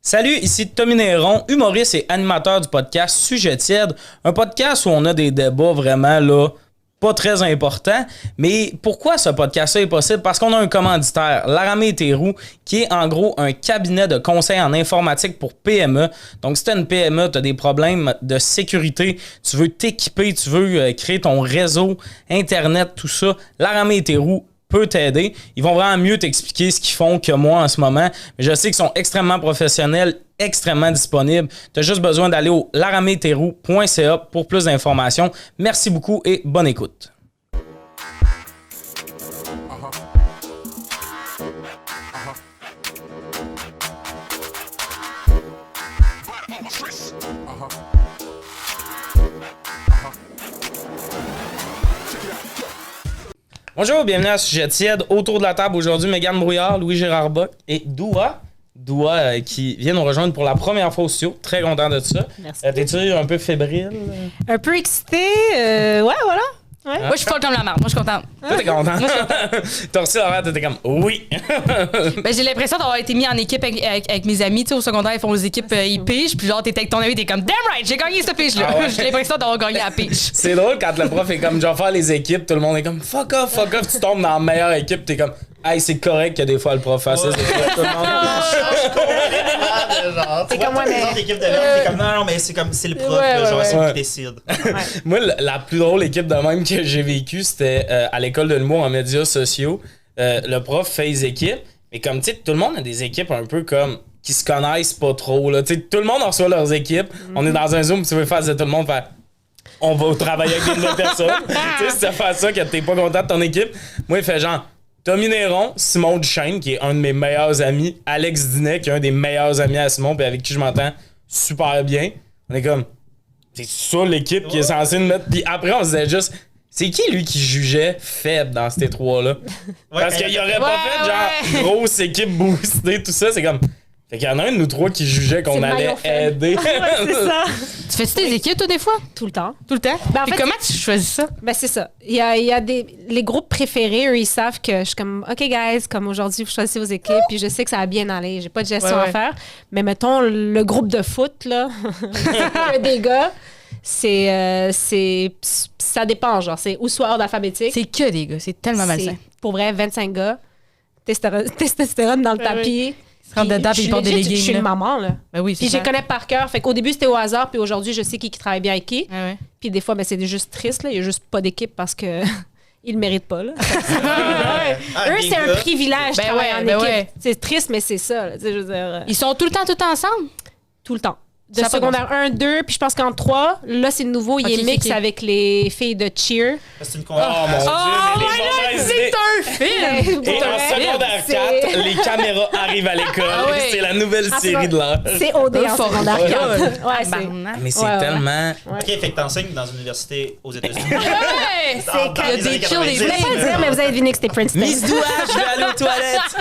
Salut, ici Tommy Néron, humoriste et animateur du podcast Sujet tiède, un podcast où on a des débats vraiment là, pas très importants. Mais pourquoi ce podcast-là est possible? Parce qu'on a un commanditaire, Laramé et Théroux, qui est en gros un cabinet de conseil en informatique pour PME. Donc si tu as une PME, tu as des problèmes de sécurité, tu veux t'équiper, tu veux créer ton réseau, Internet, tout ça, Laramé et Théroux peut t'aider. Ils vont vraiment mieux t'expliquer ce qu'ils font que moi en ce moment. Mais je sais qu'ils sont extrêmement professionnels, extrêmement disponibles. Tu as juste besoin d'aller au laraméthéroux.ca pour plus d'informations. Merci beaucoup et bonne écoute. Bonjour, bienvenue à Sujet tiède. Autour de la table aujourd'hui, Mégane Brouillard, Louis-Gérard Bock et Doua. Doua qui vient nous rejoindre pour la première fois au studio. Très content de ça. Merci. T'es-tu un peu fébrile? Un peu excitée. Ouais, voilà. Ouais. Moi, je suis folle comme la marde. Moi, je suis contente. Toi, t'es content? T'as reçu l'horaire, t'étais comme oui. Ben, j'ai l'impression d'avoir été mis en équipe avec mes amis. Tu sais, au secondaire, ils font les équipes, ils pigent. Puis genre, t'es avec ton ami, t'es comme damn right, j'ai gagné cette pige-là. Ah ouais. J'ai l'impression d'avoir gagné la pige. C'est drôle quand le prof est comme, je vais faire les équipes, tout le monde est comme fuck off, tu tombes dans la meilleure équipe, t'es comme, hey, c'est correct que des fois le prof fasse ça, c'est correct, tout le monde. C'est comme moi, mais l'équipe de l'homme, t'es comme non, mais c'est comme c'est le prof, genre c'est lui qui décide. Moi, la plus drôle équipe de même que j'ai vécue, c'était à l'école de l'humour en médias sociaux. Le prof fait les équipes, mais comme tu sais, tout le monde a des équipes un peu comme qui se connaissent pas trop là. Tu sais, tout le monde reçoit leurs équipes. On est dans un Zoom, tu veux faire de tout le monde faire. On va travailler avec des nouvelles personnes. Tu sais, si tu fais ça que t'es pas content de ton équipe, moi il fait genre. Tommy Néron, Simon Duchesne, qui est un de mes meilleurs amis, Alex Dinet, qui est un des meilleurs amis à Simon, puis avec qui je m'entends super bien. On est comme, c'est ça l'équipe qui est censée nous mettre. Puis après, on se disait juste, c'est qui lui qui jugeait faible dans ces trois-là? Parce qu'il aurait pas fait genre grosse équipe boostée, tout ça. C'est comme. Fait qu'il y en a un de nous trois qui jugeait qu'on allait aider. c'est ça. Tu fais-tu tes équipes, toi, des fois? Tout le temps. Tout le temps? Ben, en Puis fait, comment tu choisis ça? Ben, c'est ça. Il y a les groupes préférés, eux, ils savent que je suis comme, OK, guys, comme aujourd'hui, vous choisissez vos équipes, puis je sais que ça va bien aller. J'ai pas de gestion à faire. Mais mettons, le groupe de foot, là, des gars, ça dépend, genre. C'est ou soit ordre alphabétique. C'est que des gars. C'est tellement malsain. Pour vrai, 25 gars, testostérone dans le tapis. Ils se rentrent dedans puis ils portent des leggings. Je suis une maman, là. Ben oui, Puis je les connais par cœur. Fait qu'au début, c'était au hasard. Puis aujourd'hui, je sais qui travaille bien avec qui. Ouais. Puis des fois, ben, c'est juste triste. Là. Il n'y a juste pas d'équipe parce que ils le méritent pas. Là. Eux, c'est un privilège de travailler en équipe. Ouais. C'est triste, mais c'est ça. Là. Je veux dire, Ils sont tout le temps ensemble? tout le temps. De Ça secondaire 1, 2, puis je pense qu'en 3, là, c'est nouveau. Il est mix avec les filles de cheer. C'est une Oh mon dieu, mais les mauvaises idées. C'est un film! Et en secondaire 4, les caméras arrivent à l'école. ouais. C'est la nouvelle série de l'heure. C'est OD en secondaire 4. Ouais, c'est... Mais c'est tellement. Ok, fait que t'enseignes dans une université aux États-Unis. Ouais! C'est Il y a des kills, des Je voulais pas le dire, mais vous avez deviné que c'était Princeton. Miss Doua, je vais aller aux toilettes.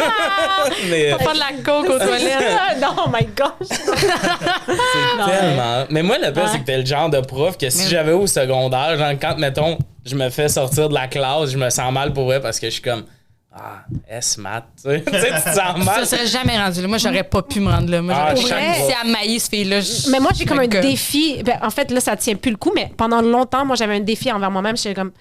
Mais Pas de la coke aux toilettes. Non, oh my gosh. c'est tellement. Mais moi, le pire, c'est que t'es le genre de prof que si j'avais au secondaire, genre quand, mettons, je me fais sortir de la classe, je me sens mal pour vrai parce que je suis comme. Ah, S-Mat, tu sais, tu te sens mal. Ça serait jamais rendu là. Moi, j'aurais pas pu me rendre là. Moi, Ah, j'aurais chaque jamais fois. réussi à mailler ce fille-là. Mais moi, j'ai comme un défi. Ben, en fait, là, ça tient plus le coup, mais pendant longtemps, moi, j'avais un défi envers moi-même. J'étais comme,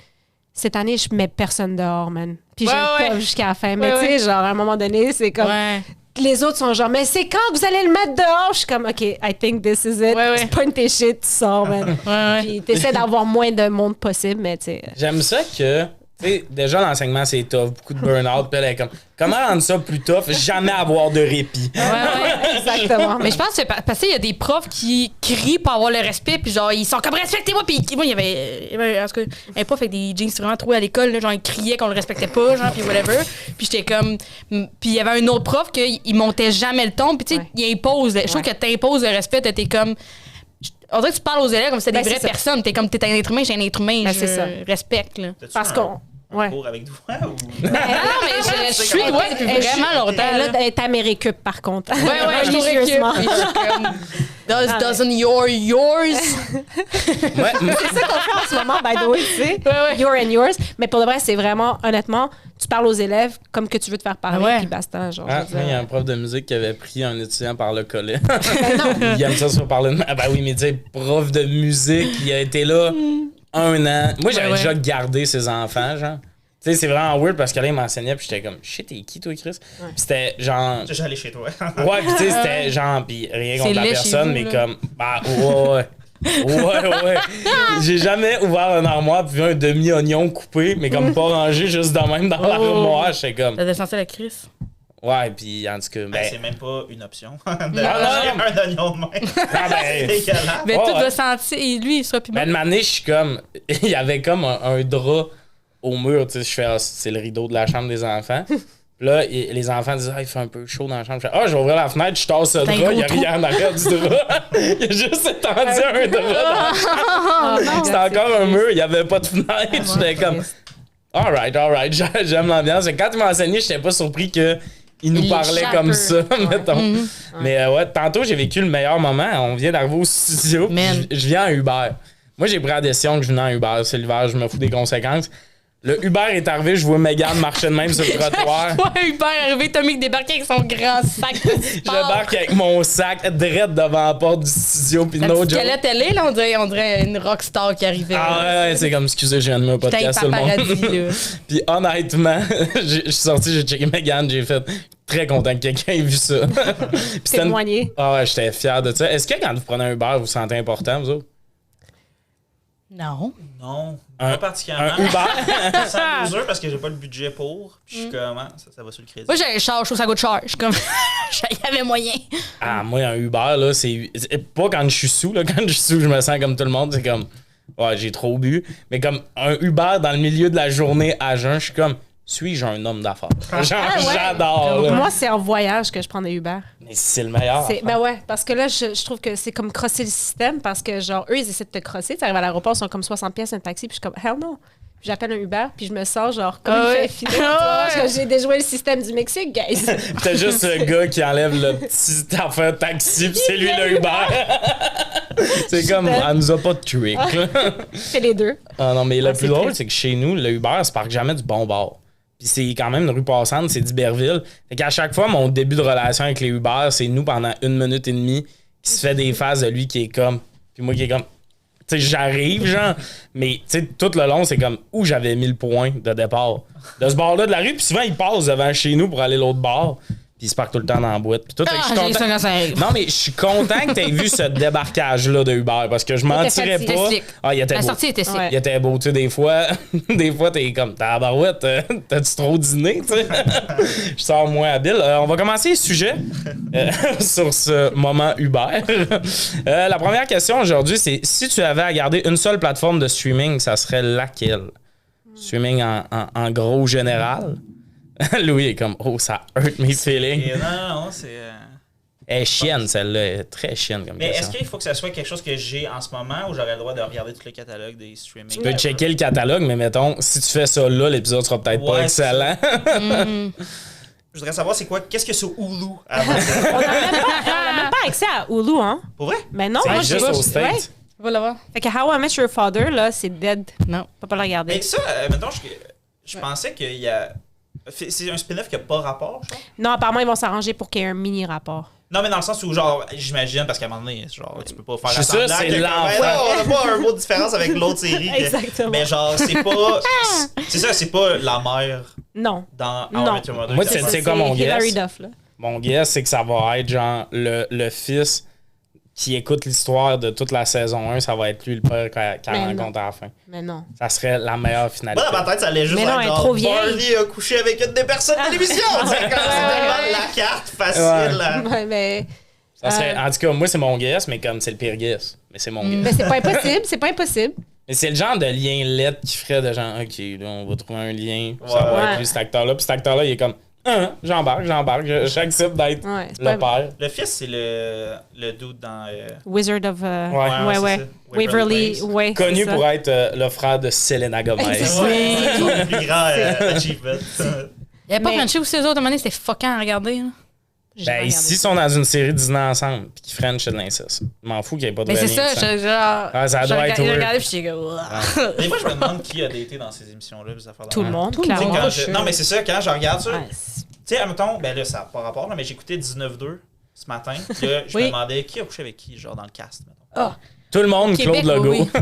cette année, je mets personne dehors, man. Puis j'ai pas jusqu'à la fin. Mais tu sais, genre, à un moment donné, c'est comme. Ouais. Les autres sont genre, mais c'est quand que vous allez le mettre dehors? Je suis comme, OK, I think this is it. Ouais. Tu pognes tes shit, tu sors, man. Puis t'essaies d'avoir moins de monde possible, mais tu sais. J'aime ça que, tu sais, déjà l'enseignement c'est tough, beaucoup de burn-out, puis elle est comme, comment rendre ça plus tough, jamais avoir de répit. Ouais. Exactement. Mais je pense que c'est parce qu'il y a des profs qui crient pour avoir le respect, puis genre, ils sont comme respectez-moi. Puis moi, il y avait en tout cas, un prof avec des jeans vraiment troués à l'école, là, genre, il criait qu'on le respectait pas, genre, puis whatever. Puis j'étais comme. Puis il y avait un autre prof il montait jamais le ton, puis tu sais, il impose. Je trouve que t'imposes le respect, t'es comme. On dirait que tu parles aux élèves comme si c'était des vraies personnes. T'es comme, t'es un être humain, j'ai un être humain, c'est ça. Respecte, là. Parce qu'on. Ouais. Cours avec toi ou. Non, mais je suis droit depuis vraiment longtemps. Elle est Américup, par contre. Ouais, je religieusement. Doesn't yours? Ouais, C'est ça qu'on fait en ce moment, by the way, tu sais. Ouais. Your and yours. Mais pour de vrai, c'est vraiment, honnêtement, tu parles aux élèves comme que tu veux te faire parler, Ouais. puis basta. Genre, Ah, je veux il y a dire. un prof de musique qui avait pris un étudiant par le collet. Ben non. Il aime ça se faire parler de... Ah ben oui, mais tu sais, prof de musique, il a été là 1 an. Moi, j'avais Ouais. déjà gardé ses enfants, genre. Tu sais, c'est vraiment weird parce que là, il m'enseignait, puis j'étais comme, shit, t'es qui, toi, Chris? Puis c'était genre. J'allais chez toi. Ouais, puis tu sais, c'était genre, puis rien contre C'est la laid chez personne, vous, mais là. comme, bah, ouais. Ouais. J'ai jamais ouvert un armoire puis vu un demi-oignon coupé, mais comme pas rangé juste de même dans l'armoire. J'étais comme, T'as senti la crise. ouais, puis en tout cas, ben. C'est même pas une option. de non. manger un oignon de même. Ah, ben, C'est dégueulasse. Mais Ouais, tout ouais. va sentir. Et lui, il sera plus Ben, bon. une année, je suis comme. Il y avait comme un drap au mur, tu sais. Je fais, ah, c'est le rideau de la chambre des enfants. Puis là, les enfants disent, ah, il fait un peu chaud dans la chambre. Je fais, ah, je vais ouvrir la fenêtre, je tasse le T'as un drap, il y a gros rien en arrière du drap. Il y a juste étendu un drap. Oh, non, C'était encore un mur, il n'y avait pas de fenêtre. J'étais comme, alright, j'aime l'ambiance. Et quand il m'a enseigné, j'étais pas surpris qu'il nous Il parlait échappe comme un ça, peu. mettons. Mhm. Mais ouais, tantôt, j'ai vécu le meilleur moment. On vient d'arriver au studio, puis Man. je viens en Uber. Moi, j'ai pris la décision que je venais en Uber. C'est l'hiver, je me fous des conséquences. Le Uber est arrivé, je vois Mégane marcher de même sur le trottoir. Ouais, Hubert est arrivé, Tommy débarqué avec son grand sac de Je sport. débarque avec mon sac direct devant la porte du studio, puis La no petite joke. galette, elle est, là, on dirait une rockstar qui arrivait. Ah ouais, c'est comme, excusez, j'ai animé un Putain, podcast, tout le monde. paparazzi, là. Puis honnêtement, je suis sorti, j'ai checké Mégane, j'ai fait très content que quelqu'un ait vu ça. Puis c'était une- Témoigner. Ah ouais, j'étais fier de ça. Est-ce que quand vous prenez un Uber, vous vous sentez important, vous autres? Non. Non, Un- pas particulièrement. Un Uber? Je sens loser parce que j'ai pas le budget pour. Puis je suis comme, ah, ça va sur le crédit. Moi, j'ai un char, je trouve ça coûte cher. Je suis comme, il y avait moyen. Ah, moi, un Uber, là, c'est pas quand je suis sous, là. Quand je suis sous, je me sens comme tout le monde. C'est comme, ouais, j'ai trop bu. Mais comme un Uber dans le milieu de la journée à jeun, je suis comme, suis-je un homme d'affaires? Genre, Ah ouais. j'adore, là. Moi, c'est en voyage que je prends des Uber. Mais c'est le meilleur. Ben ouais, parce que là, je trouve que c'est comme crosser le système parce que, genre, eux, ils essaient de te crosser. Tu arrives à l'aéroport, ils sont comme 60 pièces un taxi, puis je suis comme, hell no. Puis j'appelle un Uber, puis je me sors, genre, comme Ah une ouais. fille finale, tu vois, parce que j'ai déjoué le système du Mexique, guys. T'as juste le gars qui enlève le petit affaire taxi, pis c'est lui le Uber. C'est comme, elle nous a pas de trick, là. Fais les deux. Ah non, mais le c'est plus drôle, triste. c'est que chez nous, le Uber se parque jamais du bon bord. Puis c'est quand même une rue passante, c'est d'Iberville. Fait qu'à chaque fois, mon début de relation avec les Uber, c'est nous pendant 1 minute et demie qui se fait des phases de lui qui est comme. Puis moi qui est comme. Tu sais, j'arrive, genre. Mais tu sais, tout le long, c'est comme où j'avais mis le point de départ. De ce bord-là de la rue, puis souvent, il passe devant chez nous pour aller l'autre bord. Puis il se parque tout le temps dans la boîte. Puis tout, fait que je suis Ah, j'ai content- ça quand ça arrive. Non, mais je suis content que tu aies vu ce débarquage-là de Uber parce que je mentirais fatigué. pas. C'était sick. Ah, il était La beau. sortie était sick. Ouais. Il était beau, tu sais, des fois, t'es comme, tabarouette, t'as-tu trop dîné, tu sais? Je sors moins habile. On va commencer le sujet sur ce moment Uber. La première question aujourd'hui, c'est si tu avais à garder une seule plateforme de streaming, ça serait laquelle? Streaming en gros général? Louis est comme, oh, ça hurt mes feelings. Et non, c'est. Elle est chienne, celle-là. Elle est très chienne comme Mais question. est-ce qu'il faut que ça soit quelque chose que j'ai en ce moment ou j'aurais le droit de regarder tout le catalogue des streaming? Tu peux checker le catalogue, mais mettons, si tu fais ça là, l'épisode sera peut-être pas Ouais, excellent. Je voudrais savoir c'est quoi, qu'est-ce que c'est sur Hulu avant de- On n'a même pas accès à Hulu, hein? Pour vrai? Mais non, C'est moi, juste j'ai au States. Ouais. Va la voir. Fait que How I Met Your Father, là, c'est dead. Non. On peut pas le regarder. Mais ça, mettons, je pensais qu'il y a. C'est un spin-off qui a pas rapport, genre? Non, apparemment, ils vont s'arranger pour qu'il y ait un mini-rapport. Non, mais dans le sens où, genre, j'imagine, parce qu'à un moment donné, genre, tu peux pas faire Je suis sûr, semblant c'est que, l'enfant. ben non, on a pas un mot de différence avec l'autre série. Exactement. Mais genre, c'est pas. C'est ça, c'est pas la mère Non. dans How I Non. Met Your Mother. Moi, qui c'est- a fait- quoi mon Hilary guess? Duff, là. Mon guess, c'est que ça va être genre le fils qui écoute l'histoire de toute la saison 1, ça va être lui le père qui Mais non. rencontre à la fin. Mais non. Ça serait la meilleure finalité. Moi, dans ma tête, ça allait juste Mais non, être elle est genre, trop vieille. Barney a couché avec une des personnes de l'émission. C'est comme, c'est tellement la carte facile. là. Ouais, mais Ça serait- en tout cas, moi, c'est mon guess, mais comme c'est le pire guess. Mais c'est mon guess. mais c'est pas impossible. C'est pas impossible. Mais c'est le genre de lien lettre qui ferait de genre, OK, là, on va trouver un lien. Ça va Ouais. être lui, cet acteur-là. Puis cet acteur-là, il est comme, j'embarque, j'accepte d'être Ouais, c'est le pas- père. Le fils, c'est le dude dans. Wizard of... Ouais, ouais. c'est ça. Waverly, Place. ouais. Connu c'est ça. pour être le frère de Selena Gomez. Ouais, c'est le plus grand achievement. Il y avait pas Mais- Frenchie aussi, eux autres, à un moment donné, c'était fuckant à regarder. Là. J'ai Ben, regardé. s'ils sont dans une série Disney ensemble pis qu'ils freinent chez de l'inceste, je m'en fous qu'il n'y ait pas de Mais c'est lien ça, de sang. genre. Ah, ça doit être J'ai weird. regardé, puis j'étais comme. Ouah. Mais moi, je me demande qui a daté dans ces émissions-là, ces affaires Tout le monde, Tu sais, clairement. quand je- Non, mais c'est ça, quand je regarde ça, Ouais, tu sais, admettons, ben là, ça n'a pas rapport, là, mais j'écoutais 19-2 ce matin. Puis là, je me Oui. demandais qui a couché avec qui, genre dans le cast, mettons. Ah. Tout le monde, Québec, Claude Legault. oui, oui.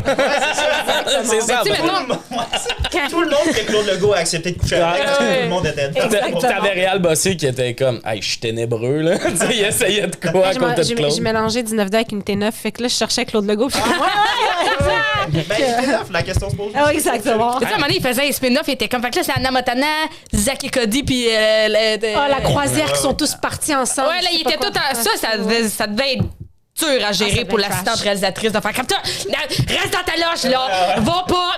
C'est ça. Mais tu sais, ben, mettons, Tout le monde que Claude Legault a accepté de coucher avec, parce que Ouais. tout le monde était dedans. Exactement. T'avais Réal Bossé qui était comme, hey, je suis ténébreux, là. Tu sais, il essayait de quoi à Je côté de j'ai Claude. mélangé 19 avec une T9, fait que là, je cherchais Claude Legault. Puis Ben, c'est tough, la question se pose. Ah oui, exactement. Tu sais, à un moment donné, il faisait un spin-off, il était comme. Fait que là, c'est Anna Montana, Zach et Cody, puis. Ah, la croisière qui sont tous partis ensemble. Ouais, là, je il sais pas était quoi. tout en. Ça devait être dur à ça gérer devait pour être l'assistante trash. réalisatrice de faire comme ça. Reste dans ta loge, là. Va pas.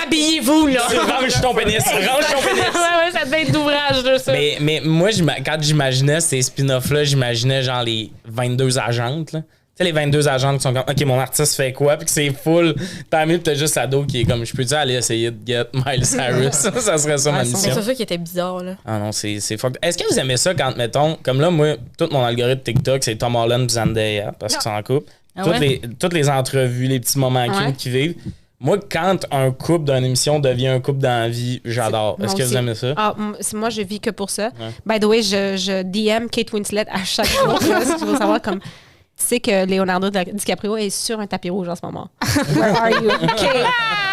Rhabillez-vous, là. Range ton pénis, range ton pénis. Ouais, ça devait être d'ouvrage, là, ça. Mais moi, quand j'imaginais ces spin-offs-là, j'imaginais genre les 22 agentes, là. Tu sais, les 22 agentes qui sont comme, OK, mon artiste fait quoi? Puis que c'est full. Tant mieux, pis t'as juste ado qui est comme, je peux-tu aller essayer de get Miley Cyrus? Ça serait ça ma Ouais, Mais mission. c'est ça qui était bizarre, là. Ah non, c'est fuck. Est-ce que vous aimez ça quand, mettons, comme là, moi, tout mon algorithme TikTok, c'est Tom Holland et Zendaya, parce qu'ils sont en couple. Ah ouais? Toutes les entrevues, les petits moments Ouais. cute qu'ils vivent. Moi, quand un couple d'une émission devient un couple dans la vie, j'adore. Est-ce Moi que vous aussi. aimez ça? Ah, moi, je vis que pour ça. By the way, je DM Kate Winslet à chaque jour. Si tu veux savoir, comme, tu sais que Leonardo DiCaprio est sur un tapis rouge en ce moment. Where are you? Kate,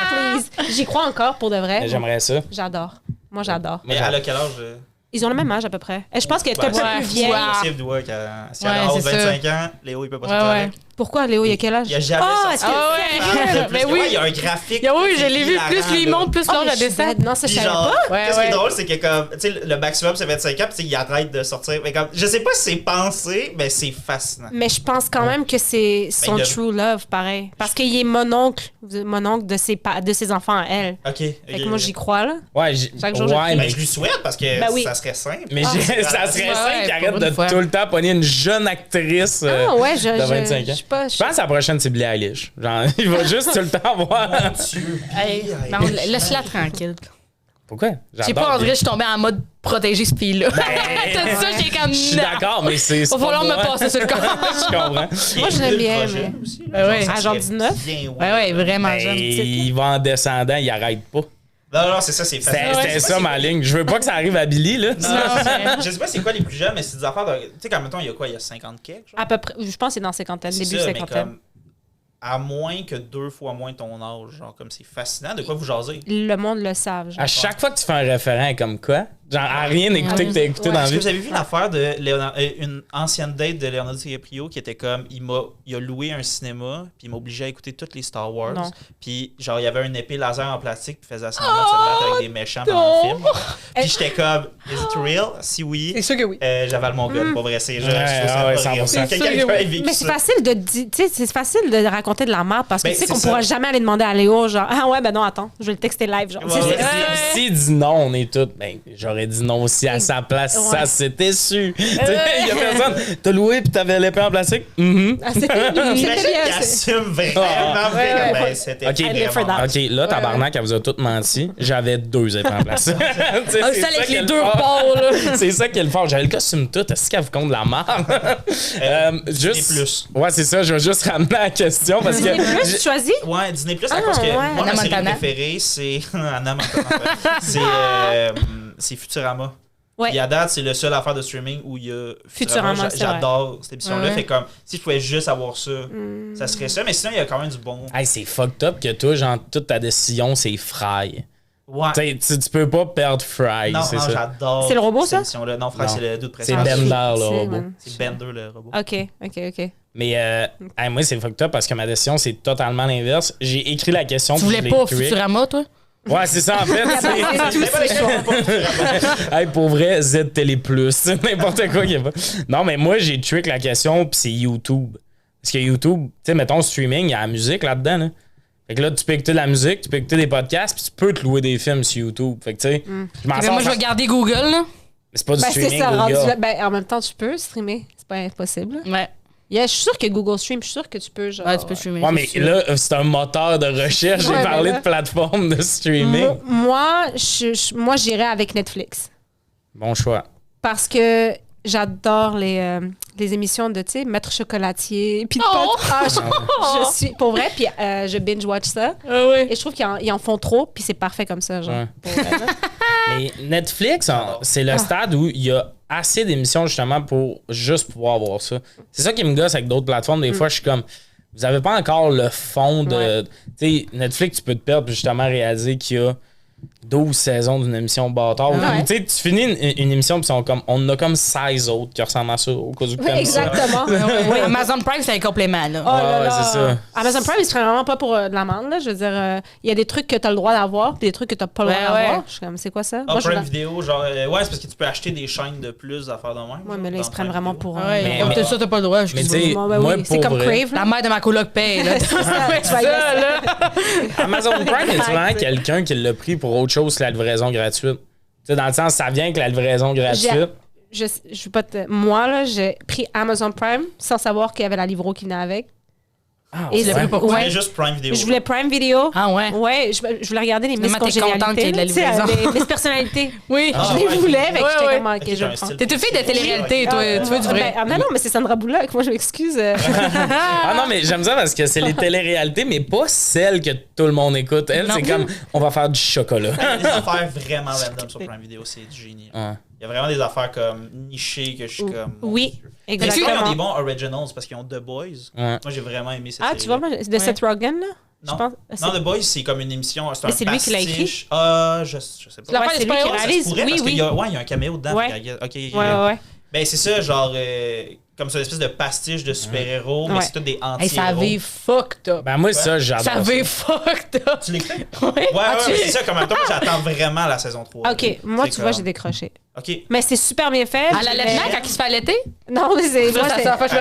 please. J'y crois encore, pour de vrai. J'aimerais ça. J'adore. Moi, j'adore. Mais elle a quel âge? Ils ont le même âge, à peu près. Et je pense qu'elle était Ouais, un peu plus vieille. ouais. C'est possible, ouais, si elle Ouais, a c'est 25 ans, Léo, il peut pas Ouais, sortir ouais. avec. Pourquoi, Léo, il a quel âge? Il a jamais Ah, sorti. est-ce que Ah ouais. Mais Mais oui. il y a un graphique. Oui, je l'ai vu. hilarant, Plus lui, il là. monte, plus Ah, l'ange mais à je suis descend. bête. Non, ça, je Puis savais genre, pas. Ouais, qu'est-ce qui ouais. est drôle, c'est que comme, tu sais, le maximum c'est 25 ans, puis il arrête de sortir. Mais comme, je sais pas si c'est pensé, mais c'est fascinant. Mais je pense quand même que c'est son de- true love, pareil. Parce qu'il est mononcle de ses enfants à elle. Ok. Fait que moi, j'y crois, là. Ouais, Chaque jour, je ouais, prie. mais Ben, je lui souhaite parce que Ben oui. ça serait simple. Mais Ah, ça serait Ouais, simple qu'il pas arrête bonne de fois. tout le temps pogner une jeune actrice Ah ouais, de 25 ans. je sais pas. Je pense que la prochaine, c'est Billie Eilish. Genre, il va juste tout le temps voir. Dieu. Hey, non, laisse-la tranquille. Pourquoi? Je sais pas, on dirait que je suis tombée en mode protéger cette fille-là. T'as dit ça, j'ai comme. Je suis d'accord, mais c'est. Va falloir me passer sur le corps. Je comprends. Moi, je l'aime bien, mais- Ben ouais. À genre 19? Ouais, ouais, vraiment Ben, jeune. il va en descendant, il arrête pas. Non, c'est ça, c'est fascinant. C'était Je sais pas ça si- ma ligne. Je veux pas que ça arrive à Billy, là. Non, je sais pas c'est quoi les plus jeunes, mais c'est des affaires de. Tu sais, comme mettons, il y a quoi? Il y a 50 quelque, genre? À peu près. Je pense que c'est dans cinquantaine, C'est début ça, mais cinquantaine. comme, à moins que 2 fois moins ton âge, genre, comme c'est fascinant. De quoi vous jasez? Le monde le savent. genre. À chaque fois que tu fais un référent comme quoi, genre à rien écouter que t'as écouté Ouais. dans la Est-ce que vie. vous avez vu l'affaire de une ancienne date de Leonardo DiCaprio qui était comme il a loué un cinéma puis il m'a obligé à écouter toutes les Star Wars Non. puis genre il y avait une épée laser en plastique puis faisait semblant de se battre avec des méchants pendant le film puis j'étais comme is it real? Si oui C'est sûr que oui. j'avale mon gars pour vrai c'est je trouve ça ouais, pas 100%. rire. Quelqu'un qui a vécu Mais c'est ça. facile de tu sais, c'est facile de raconter de la merde parce que Ben, tu sais c'est qu'on ça. pourra jamais aller demander à Léo genre ah ouais ben non attends je vais le texter live genre. Ouais, C'est- ouais. c'est- S'il dit non, on est tous. Ben, j'aurais dit non aussi à sa place. Ouais. Ça s'était su. Tu sais, il y a personne. T'as loué puis t'avais l'épée en plastique? Mhm. Ah, c'était J'imagine bien. qu'il c'est- assume vraiment Ah, ouais, vraiment, ouais. ben, c'était Ok, I live for vraiment that. OK, là, tabarnak, elle vous a toutes menti. J'avais 2 épées en plastique. Tu sais, Ah, c'est celle ça avec qui est les le 2 fort. bords, là. C'est ça qui est le fort. J'avais le costume tout. Est-ce qu'elle vous compte de la merde? Juste. Plus. Ouais, c'est ça. Je vais juste ramener la question parce que. Disney Plus, tu choisis? Ouais, Disney Plus, Ah, à cause que ouais. moi, ma Anna série Montana. préférée, c'est. Anna Montana. C'est Futurama. Ouais. Et à date, c'est le seul affaire de streaming où il y a Futurama, c'est J'adore cette émission-là. Ouais. Fait comme, si je pouvais juste avoir ça, ça serait ça. Mais sinon, il y a quand même du bon. Hey, c'est fucked up que toi, genre, toute ta décision, c'est Fry. Ouais. Tu sais, tu peux pas perdre Fry, Non, c'est non, ça. j'adore. C'est le robot, cette ça? émission-là. Non, frère, Non. c'est le doute C'est précédent. Bender, le C'est- robot. C'est Bender, le robot. OK. Mais hey, moi, c'est fucked up parce que ma décision, c'est totalement l'inverse. J'ai écrit la question. Tu puis voulais je l'ai pas tweet. Futurama, toi? Ouais, c'est ça, en fait. C'est tout, c'est Hey, pour vrai, Z Télé Plus, c'est n'importe quoi qu'il y a pas. Non, mais moi, j'ai trick la question, puis c'est YouTube. Parce que YouTube, tu sais, mettons streaming, il y a la musique là-dedans. Là. Fait que là, tu peux écouter de la musique, tu peux écouter des podcasts, puis tu peux te louer des films sur YouTube. Fait que, tu sais, je m'en Ben, sors. moi, je vais garder Google, là. C'est pas du Ben, c'est streaming, ça, rendu Google. là, ben, en même temps, tu peux streamer. C'est pas impossible. Ouais. Je suis sûre que Google Stream, je suis sûre que tu peux, genre... Ouais, tu peux streamer. Ouais, mais c'est sûr. là, c'est un moteur de recherche. J'ai Ouais, parlé mais là- de plateforme de streaming. Moi, moi, j'irais avec Netflix. Bon choix. Parce que j'adore les émissions de, tu sais, Maître Chocolatier. Puis je suis, pour vrai, puis je binge-watch ça. Et je trouve qu'ils en font trop, puis c'est parfait comme ça, genre. Pour vrai, Mais Netflix, c'est le stade où il y a assez d'émissions, justement, pour juste pouvoir voir ça. C'est ça qui me gosse avec d'autres plateformes. Des fois, je suis comme... Vous avez pas encore le fond de... Tu sais, Netflix, tu peux te perdre, puis justement réaliser qu'il y a 12 saisons d'une émission bâtard. Tu sais, tu finis une émission, puis on a comme 16 autres qui ressemblent à ça au cas où tu aimes ça. exactement. Amazon Prime, c'est un complément, là. Oh là là. c'est ça. Amazon Prime, il se prend vraiment pas pour de l'amende, là. Je veux dire, il y a des trucs que t'as le droit d'avoir, puis des trucs que t'as pas le droit d'avoir. Je suis comme, c'est quoi ça? Moi, Prime Vidéo, genre, c'est parce que tu peux acheter des chaînes de plus à faire de même. Ouais, mais là, ils se prennent vraiment pour... Mais ça, t'as pas le droit. Mais tu sais, moi, c'est comme Crave, la mère de ma coloc paye, là. Amazon Prime, y a vraiment quelqu'un qui l'a pris pour autre chose que la livraison gratuite? Tu sais, dans le sens, ça vient avec la livraison gratuite. Je suis pas... Moi, là, j'ai pris Amazon Prime sans savoir qu'il y avait la livrairo qui venait avec. Et Tu voulais juste Prime Vidéo. Je voulais Prime Vidéo. Ah ouais? Ouais, je voulais regarder les Miss T'es contente qu'il y ait de la livraison. Les personnalités. Oui. Je les voulais, fait que j'étais comme, OK, je le prends. T'es une fille de télé-réalité, toi. Tu veux du vrai? Non, mais c'est Sandra Bullock. Moi, je m'excuse. Ah non, mais j'aime ça parce que c'est les téléréalités, mais pas celles que tout le monde écoute. Elle, c'est comme, on va faire du chocolat. Il y a des affaires vraiment random sur Prime Vidéo, c'est du génie. Il y a vraiment des affaires comme nichées que je suis comme... Oui, mais exactement. ils ont des bons originals parce qu'ils ont The Boys. Moi, j'ai vraiment aimé cette série. Tu vois, de Seth Rogen, là? Non. Non, The Boys, c'est comme une émission. C'est un c'est lui qui l'a écrit? Je sais pas. C'est lui qui réalise. Oui. Il y a un caméo dedans. Ouais. Ben, c'est ça, genre... comme ça, une espèce de pastiche de super-héros, mais c'est tout des anti-héros. Ça avait fucked up. Ben moi, ça, j'adore ça. Ça avait fucked up. Tu l'écoutais? Ouais. Ouais, c'est ça. Comme en même temps, j'attends vraiment la saison 3. OK, moi, tu vois, j'ai décroché. OK. Mais c'est super bien fait. À l'allaitement, quand il se fait allaiter? Non, mais c'est... Ça, je me rappelle.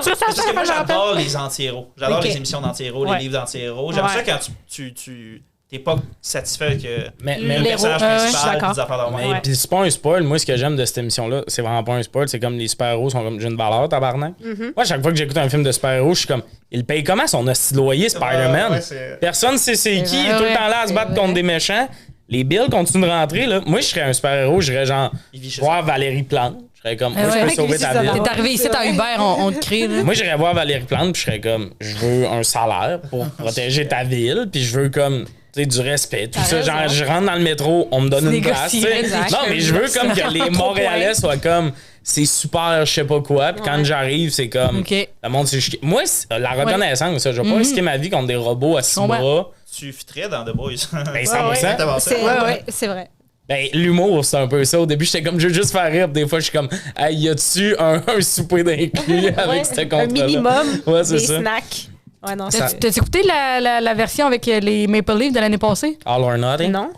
Parce que moi, j'adore les anti-héros. J'adore les émissions d'anti-héros, les livres d'anti-héros. J'aime ça quand tu t'es pas satisfait que mais le personnage principal et des affaires de même. Mais puis c'est pas un spoil. Moi, ce que j'aime de cette émission-là, c'est vraiment pas un spoil. C'est comme les super-héros sont comme j'ai une valeur, tabarnak. Moi, chaque fois que j'écoute un film de super-héros, je suis comme, il paye comment son hostie de loyer, Spider-Man? Personne sait c'est qui. Il est tout le temps là à se battre contre des méchants. Les bills continuent de rentrer. Là. Moi, je serais un super-héros. Je serais genre voir Valérie Plante. Je serais comme, moi, je peux sauver ta vie. T'es arrivé ici, t'as Uber, on te crie. Moi, j'irais voir Valérie Plante, puis je serais comme, je veux un salaire pour protéger ta ville, puis je veux comme, tu sais, du respect, tout ça. Genre, je rentre dans le métro, on me donne une place. Non, mais je veux comme que les Montréalais soient comme, c'est super, je sais pas quoi, puis quand j'arrive, c'est comme, le monde s'est chiqué. Moi, la reconnaissance, ça, je vais pas risquer ma vie contre des robots à 6 bras. Tu fitterais dans The Boys. Ben, 100%. C'est vrai. Ben, l'humour, c'est un peu ça. Au début, j'étais comme, je veux juste faire rire. Des fois, je suis comme, hey, y a-tu un souper d'inclus avec ce contrat-là? Un minimum, des ça. snacks. Ouais, non, t'as écouté la version avec les Maple Leafs de l'année passée? All or Nothing? Non.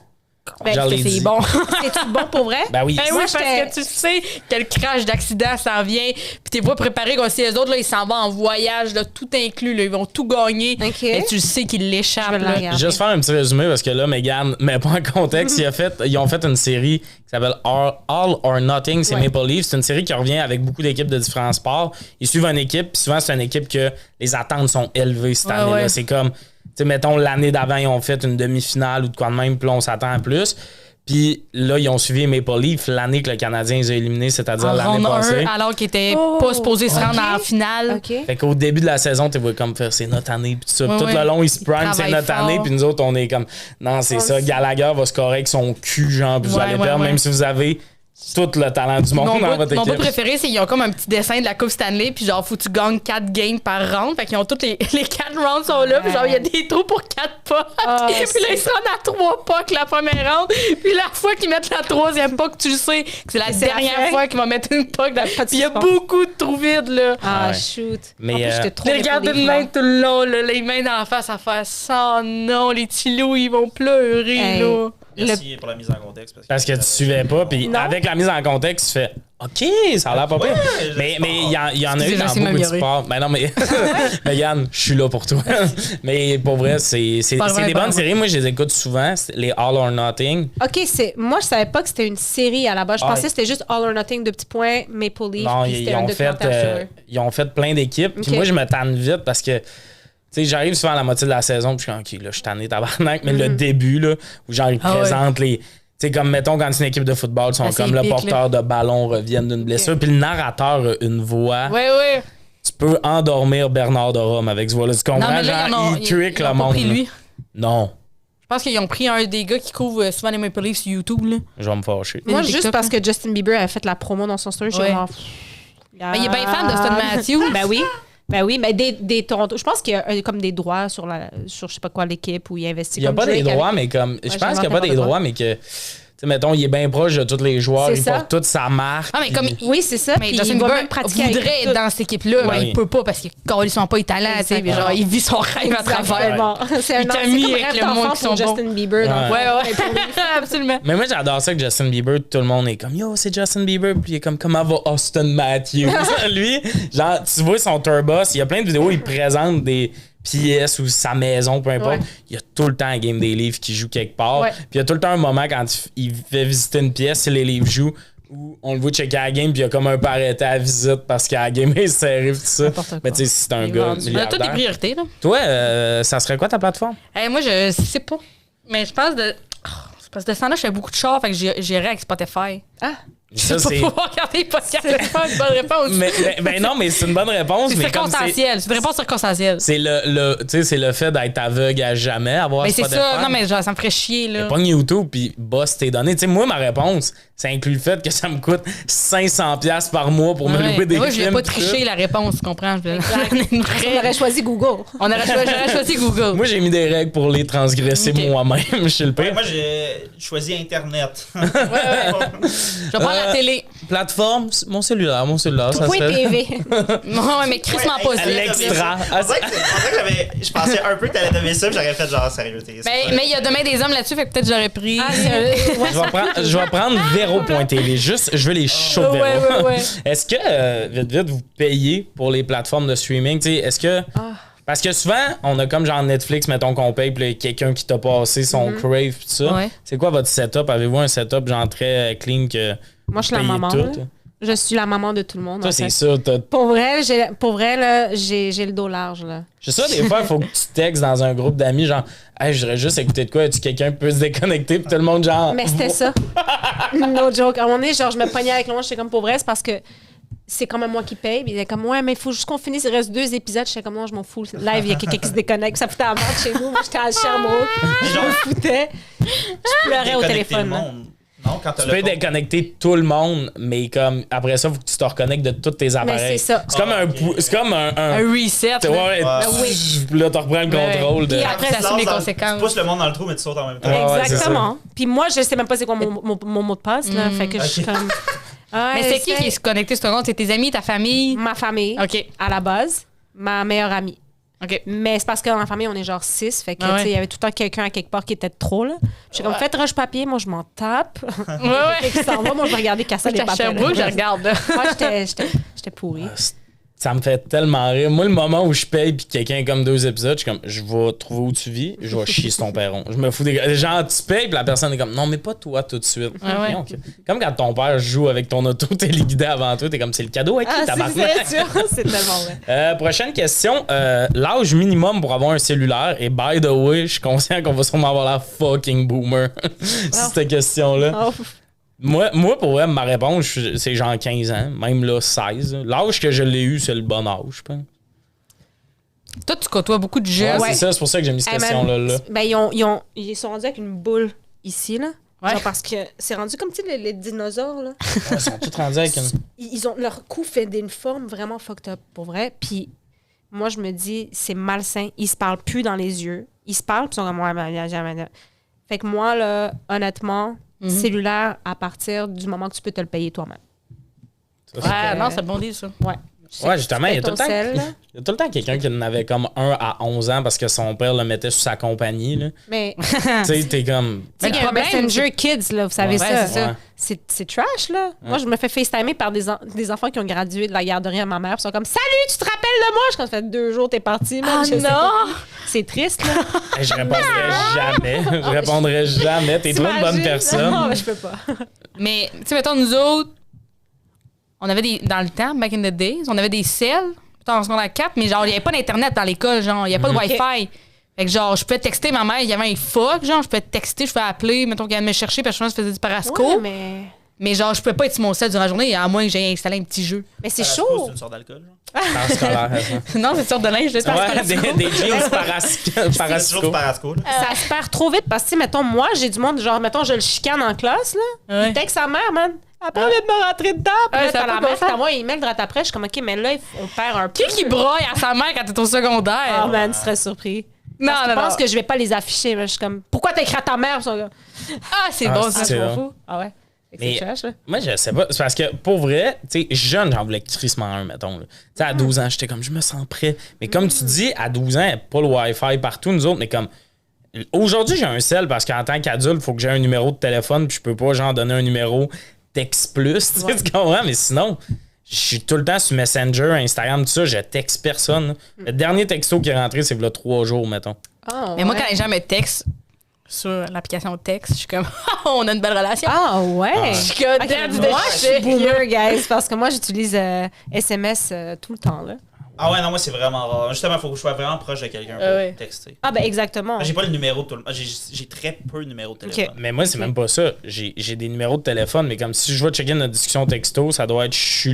Ben, c'est bon. C'est-tu bon pour vrai? Ben oui. Ben oui, parce que tu sais quel crash d'accident s'en vient, puis t'es pas préparé comme si les autres, là, ils s'en vont en voyage, là, tout inclus, là, ils vont tout gagner, et tu sais qu'ils l'échappent. Juste faire un petit résumé, parce que là, Megan met pas en contexte. Ils ont fait une série qui s'appelle All or Nothing, c'est Maple Leafs. C'est une série qui revient avec beaucoup d'équipes de différents sports. Ils suivent une équipe, puis souvent, c'est une équipe que les attentes sont élevées cette année-là. C'est comme... Tu sais, mettons, l'année d'avant, ils ont fait une demi-finale ou de quoi de même, puis là, on s'attend à plus. Puis là, ils ont suivi Maple Leaf l'année que le Canadien les a éliminés, c'est-à-dire l'année passée. Alors qu'ils étaient pas supposés se rendre en finale. Fait qu'au début de la saison, tu vois comme faire c'est notre année, puis tout ça. Tout le long, ils se prime, c'est notre année, puis nous autres, on est comme non, c'est ça. Gallagher va scorer avec son cul, genre, puis vous allez perdre, même si vous avez tout le talent du monde dans votre équipe. Mon bout préféré, c'est qu'ils ont comme un petit dessin de la Coupe Stanley, puis genre, faut que tu gagnes 4 games par round. Fait qu'ils ont tous les 4 rounds sont là, puis genre, il y a des trous pour 4 pucks. Puis là, ils se rendent à 3 pucks la première round. Puis la fois qu'ils mettent la 3e puck, tu le sais que c'est la dernière fois qu'ils vont mettre une puck. Puis il y a beaucoup de trous vides, là. Shoot. Mais les regarder de main tout le long, là, les mains d'en face à faire ça. Non, les petits loups, ils vont pleurer, là. Merci pour la mise en contexte. Parce que tu suivais pas, puis avec la mise en contexte, tu fais OK, ça a l'air pas pire. Mais il y en a eu dans beaucoup de sports. Ben non, mais Yann, je suis là pour toi. Mais pour vrai, c'est des bonnes séries. Moi, je les écoute souvent, les All or Nothing. OK, moi, je savais pas que c'était une série à la base. Je pensais que c'était juste All or Nothing, de petits points, Maple Leaf. Non, ils ont fait plein d'équipes. Puis moi, je me tanne vite parce que tu sais, j'arrive souvent à la moitié de la saison, puis je suis OK, là, je suis tanné tabarnak, mais le début, là, où genre, ils présentent les. Tu sais, comme, mettons, quand c'est une équipe de football, ils sont c'est comme le épique, porteur de ballon reviennent d'une blessure. Puis le narrateur a une voix. Ouais. Tu peux endormir Bernard de Rome avec ce voix-là. Tu comprends? Non, mais là, Genre, il trick ils le ont pas monde. pris là. lui. Non, Je pense qu'ils ont pris un des gars qui couvre souvent les Maple Leafs sur YouTube, là. je vais me fâcher. Moi, TikTok, juste parce là. que Justin Bieber a fait la promo dans son story, je suis Ouais. genre... Mais il est bien fan de Austin Matthews. Ben oui, mais des Toronto. Je pense qu'il y a comme des droits sur je sais pas quoi l'équipe où il investit. Il n'y a comme pas des Drake droits, avec- mais comme. Je je pense me qu'il n'y a pas rappelle des pas de droits, mais que. Tu sais, mettons, il est bien proche de tous les joueurs, C'est il ça. porte toute sa marque. Ah, mais comme puis- Oui, c'est ça. Mais Puis Justin il va Bieber même pratiquer avec voudrait tout. être dans cette équipe-là, Ouais. mais il peut pas parce qu'ils sont pas talents, tu sais. mais genre, il vit son rêve à travers. Exactement. C'est un Il t'a c'est mis comme avec rêve le monde d'enfant qui pour sont bons. Justin Bieber. dans le Ouais. fond. Ouais. Absolument. Mais moi, j'adore ça que Justin Bieber, tout le monde est comme Yo, c'est Justin Bieber. Puis il est comme comment va Austin Matthews? Lui, genre, tu vois son tour bus, il y a plein de vidéos où il présente des pièces ou sa maison, peu importe. Ouais. Il y a tout le temps un game des livres qui joue quelque part. Ouais. Puis il y a tout le temps un moment quand il fait visiter une pièce, si les livres jouent, où on le voit checker la game, puis il y a comme un peu arrêté à la visite parce que la game est serrée, tout ça. N'importe quoi. Mais tu sais, si c'est un Il gars. vend du- On a toutes des milliardaire. priorités, là. Toi, ça serait quoi ta plateforme? Moi, je sais pas. Mais je pense de. Parce que de ce temps-là, je fais beaucoup de chars, fait que j'irais avec Spotify. Ça, Je peux c'est. pas pouvoir regarder les podcasts, c'est pas une bonne réponse. Ben non, mais c'est une bonne réponse. C'est mais comme circonstanciel. C'est une réponse circonstancielle. c'est tu sais, c'est le fait d'être aveugle à jamais, avoir Mais c'est Spotify. ça. Non, mais genre, ça me ferait chier, là. Pogne YouTube puis bosse tes données. Tu sais, moi, ma réponse, ça inclut le fait que ça me coûte 500$ par mois pour me Ouais. louer des Moi, je films. vais pas tout tricher ça. la réponse, tu comprends? Je vais une On vraie. aurait choisi Google. J'aurais choisi Google. Moi, j'ai mis des règles pour les transgresser Ok. moi-même. Je suis le pire. Moi, j'ai choisi Internet. Je vais prendre la télé. Plateforme, mon cellulaire, ça Point serait... TV. Non, mais crissement pas ça. L'extra. On dirait que je pensais un peu que t'allais nommer ça, puis j'aurais fait genre sérieux. Mais il y a Demain des hommes là-dessus, fait que peut-être j'aurais pris. Je vais prendre Véro.tv. Juste, je veux les shows de Véro. Ouais. Est-ce que, vite, vous payez pour les plateformes de streaming? Tu sais, est-ce que... Parce que souvent, on a comme genre Netflix, mettons qu'on paye, puis là, quelqu'un qui t'a passé son crave, pis tout ça. Ouais. C'est quoi votre setup? Avez-vous un setup genre très clean que Moi, je suis la payez maman. tout? là. Je suis la maman de tout le monde. Toi, en c'est fait. ça. Pour vrai, là, j'ai le dos large. Là. C'est ça, des fois, il faut que tu textes dans un groupe d'amis, genre, hey, je voudrais juste écouter de quoi, est-ce que quelqu'un peut se déconnecter, puis tout le monde, genre. Mais c'était ça. No joke. À un moment donné, genre, je me pognais avec le monde, j'étais comme pour vrai, c'est parce que c'est quand même moi qui paye. Puis il était comme, ouais, mais il faut juste qu'on finisse, il reste 2 épisodes. J'étais comme, non, je m'en fous. Live, il y a quelqu'un qui se déconnecte. Ça foutait à mort chez nous. Moi, j'étais à Sherbrooke. Je m'en foutais. Je pleurais au téléphone. là. Non, quand t'as Tu peux le compte. déconnecter tout le monde, mais comme après ça, il faut que tu te reconnectes de tous tes appareils. c'est ça. C'est comme un. C'est comme un. Un reset. Tu vois, là. puis là, tu reprends le contrôle de. Puis après, ça assume les conséquences. Tu pousses le monde dans le trou, mais tu sautes en même temps. Ouais, ouais, c'est Exactement. Puis moi, je sais même pas c'est quoi mon mot de passe. Là, fait que je suis Ok. comme. Mais c'est qui est connecté sur ton compte? C'est tes amis, ta famille? Ma famille, OK. à la base, ma meilleure amie. OK. Mais c'est parce que dans la famille, on est genre 6. Fait que, Ah tu ouais. sais, il y avait tout le temps quelqu'un à quelque part qui était trop, là. J'étais comme, faites roche-papier, moi, je m'en tape. Ouais, Qui s'en va, moi, je vais regarder casser Moi, les j'étais à papels. Sherbrooke, je regarde. là. Moi, j'étais pourrie. Ça me fait tellement rire. Moi, le moment où je paye puis quelqu'un est comme 2 épisodes, je suis comme, je vais trouver où tu vis, je vais chier sur ton perron. Je me fous des gars. Genre, tu payes puis la personne est comme, non, mais pas toi tout de suite. ouais. Ok. Comme quand ton père joue avec ton auto, t'es liquidé avant toi, t'es comme, c'est le cadeau à qui, Ah, tabarnak? c'est tellement vrai. Prochaine question. L'âge minimum pour avoir un cellulaire. Et by the way, je suis conscient qu'on va sûrement avoir la fucking boomer sur cette question-là. Oh. Moi, pour vrai, ma réponse, c'est genre 15 ans. Même là, 16. L'âge que je l'ai eu, c'est le bon âge, je pense. Toi, tu côtoies beaucoup de jeunes. Ouais, c'est ça, c'est pour ça que j'ai mis cette Hey, man, question-là. Là. Ben, ils sont rendus avec une boule ici, là. Ouais. Genre parce que c'est rendu comme, tu sais, les dinosaures, là. Ils sont tous rendus avec une. Ils ont, leur cou fait d'une forme vraiment fucked up, pour vrai. Puis moi, je me dis, c'est malsain. Ils se parlent plus dans les yeux. Ils se parlent, puis ils sont comme, ouais, ben, jamais. Fait que moi, là, honnêtement, cellulaire à partir du moment que tu peux te le payer toi-même. Ça, c'est Ouais, pas- non, c'est bon dire ça. Ouais. Ouais, justement, il y a tout le ton temps. sel, là. Il y a tout le temps quelqu'un qui en avait comme 1 à 11 ans parce que son père le mettait sur sa compagnie. Là. Mais, Tu sais, t'es comme. Mais tu le sais, problème, Messenger Kids, là, vous savez Ouais, ça. c'est ça. Ouais. C'est trash, là. Moi, je me fais FaceTimer par des enfants qui ont gradué de la garderie à ma mère. Ils sont comme, salut, tu te rappelles de moi? Je quand ça fait 2 jours, t'es parti. Ah man. Je sais non! pas. C'est triste, là. Hey, je répondrais jamais. Je répondrais jamais. T'es trop une bonne T'imagines? personne. Non, mais je peux pas. Mais, tu sais, mettons, nous autres, on avait des. Dans le temps, back in the days, on avait des selles, en secondaire 4, mais genre, il n'y avait pas d'Internet dans l'école, genre, il n'y avait pas de Wi-Fi. Fait Fait que genre, je pouvais texter ma mère, il y avait un fuck, genre, je pouvais texter, je pouvais appeler, mettons qu'elle me chercher parce que je faisais du parasco. Ouais, Mais genre, je pouvais pas être sur mon sel durant la journée, à moins que j'ai installé un petit jeu. mais c'est Parasco, chaud. C'est une sorte d'alcool. Genre. Temps scolaire, ça. Non, c'est une sorte de linge, j'espère. Ouais, des jeans C'est toujours parasco. du Parasco. Là. Ça se perd trop vite parce que, mettons, moi, j'ai du monde, genre, mettons, je le chicane en classe, là. Ouais. Il texte sa mère, man. Après, on vient de me rentrer dedans. Puis Ouais, là, ça t'as peut la pas mère qui faire. t'envoie un email de après. Je suis comme, OK, mais là, on perd un peu. Qui broye à sa mère quand t'es au secondaire? Oh, man, tu serais surpris. Non, Parce que non, je pense non. que je vais pas les afficher. Mais je suis comme, pourquoi t'as écrit à ta mère? Ils sont comme, Ah, c'est Ah, bon, c'est ça. ça. je m'en fous. Ah ouais. Fait que Mais- c'est trash, là. Moi, je sais pas. C'est parce que, pour vrai, tu sais, jeune, j'en voulais crissement un, mettons. Tu sais, à 12 ans, j'étais comme, je me sens prêt. Mais comme tu dis, à 12 ans, il n'y a pas le Wi-Fi partout, nous autres, mais comme. Aujourd'hui, j'ai un cell parce qu'en tant qu'adulte, il faut que j'ai un numéro de téléphone, puis je peux pas, genre, donner un numéro texte plus. Tu sais, tu comprends? Mais sinon, je suis tout le temps sur Messenger, Instagram, tout ça, je texte personne. Là. Le dernier texto qui est rentré, c'est là 3 jours, mettons. Oh, Mais moi, ouais. quand les gens me textent sur l'application de texte, je suis comme, on a une belle relation. Ah ouais. Je suis comme, Ok, that's moi, the je suis shit. boomer, guys, parce que moi, j'utilise SMS tout le temps, là. Ah ouais, non, moi, c'est vraiment rare. Justement, il faut que je sois vraiment proche de quelqu'un pour ouais. texter. Ah, ben exactement. J'ai pas le numéro de tout le monde. J'ai très peu de numéros de téléphone. Mais moi, c'est même pas ça. J'ai des numéros de téléphone, mais comme si je vais checker notre discussion texto, ça doit être je suis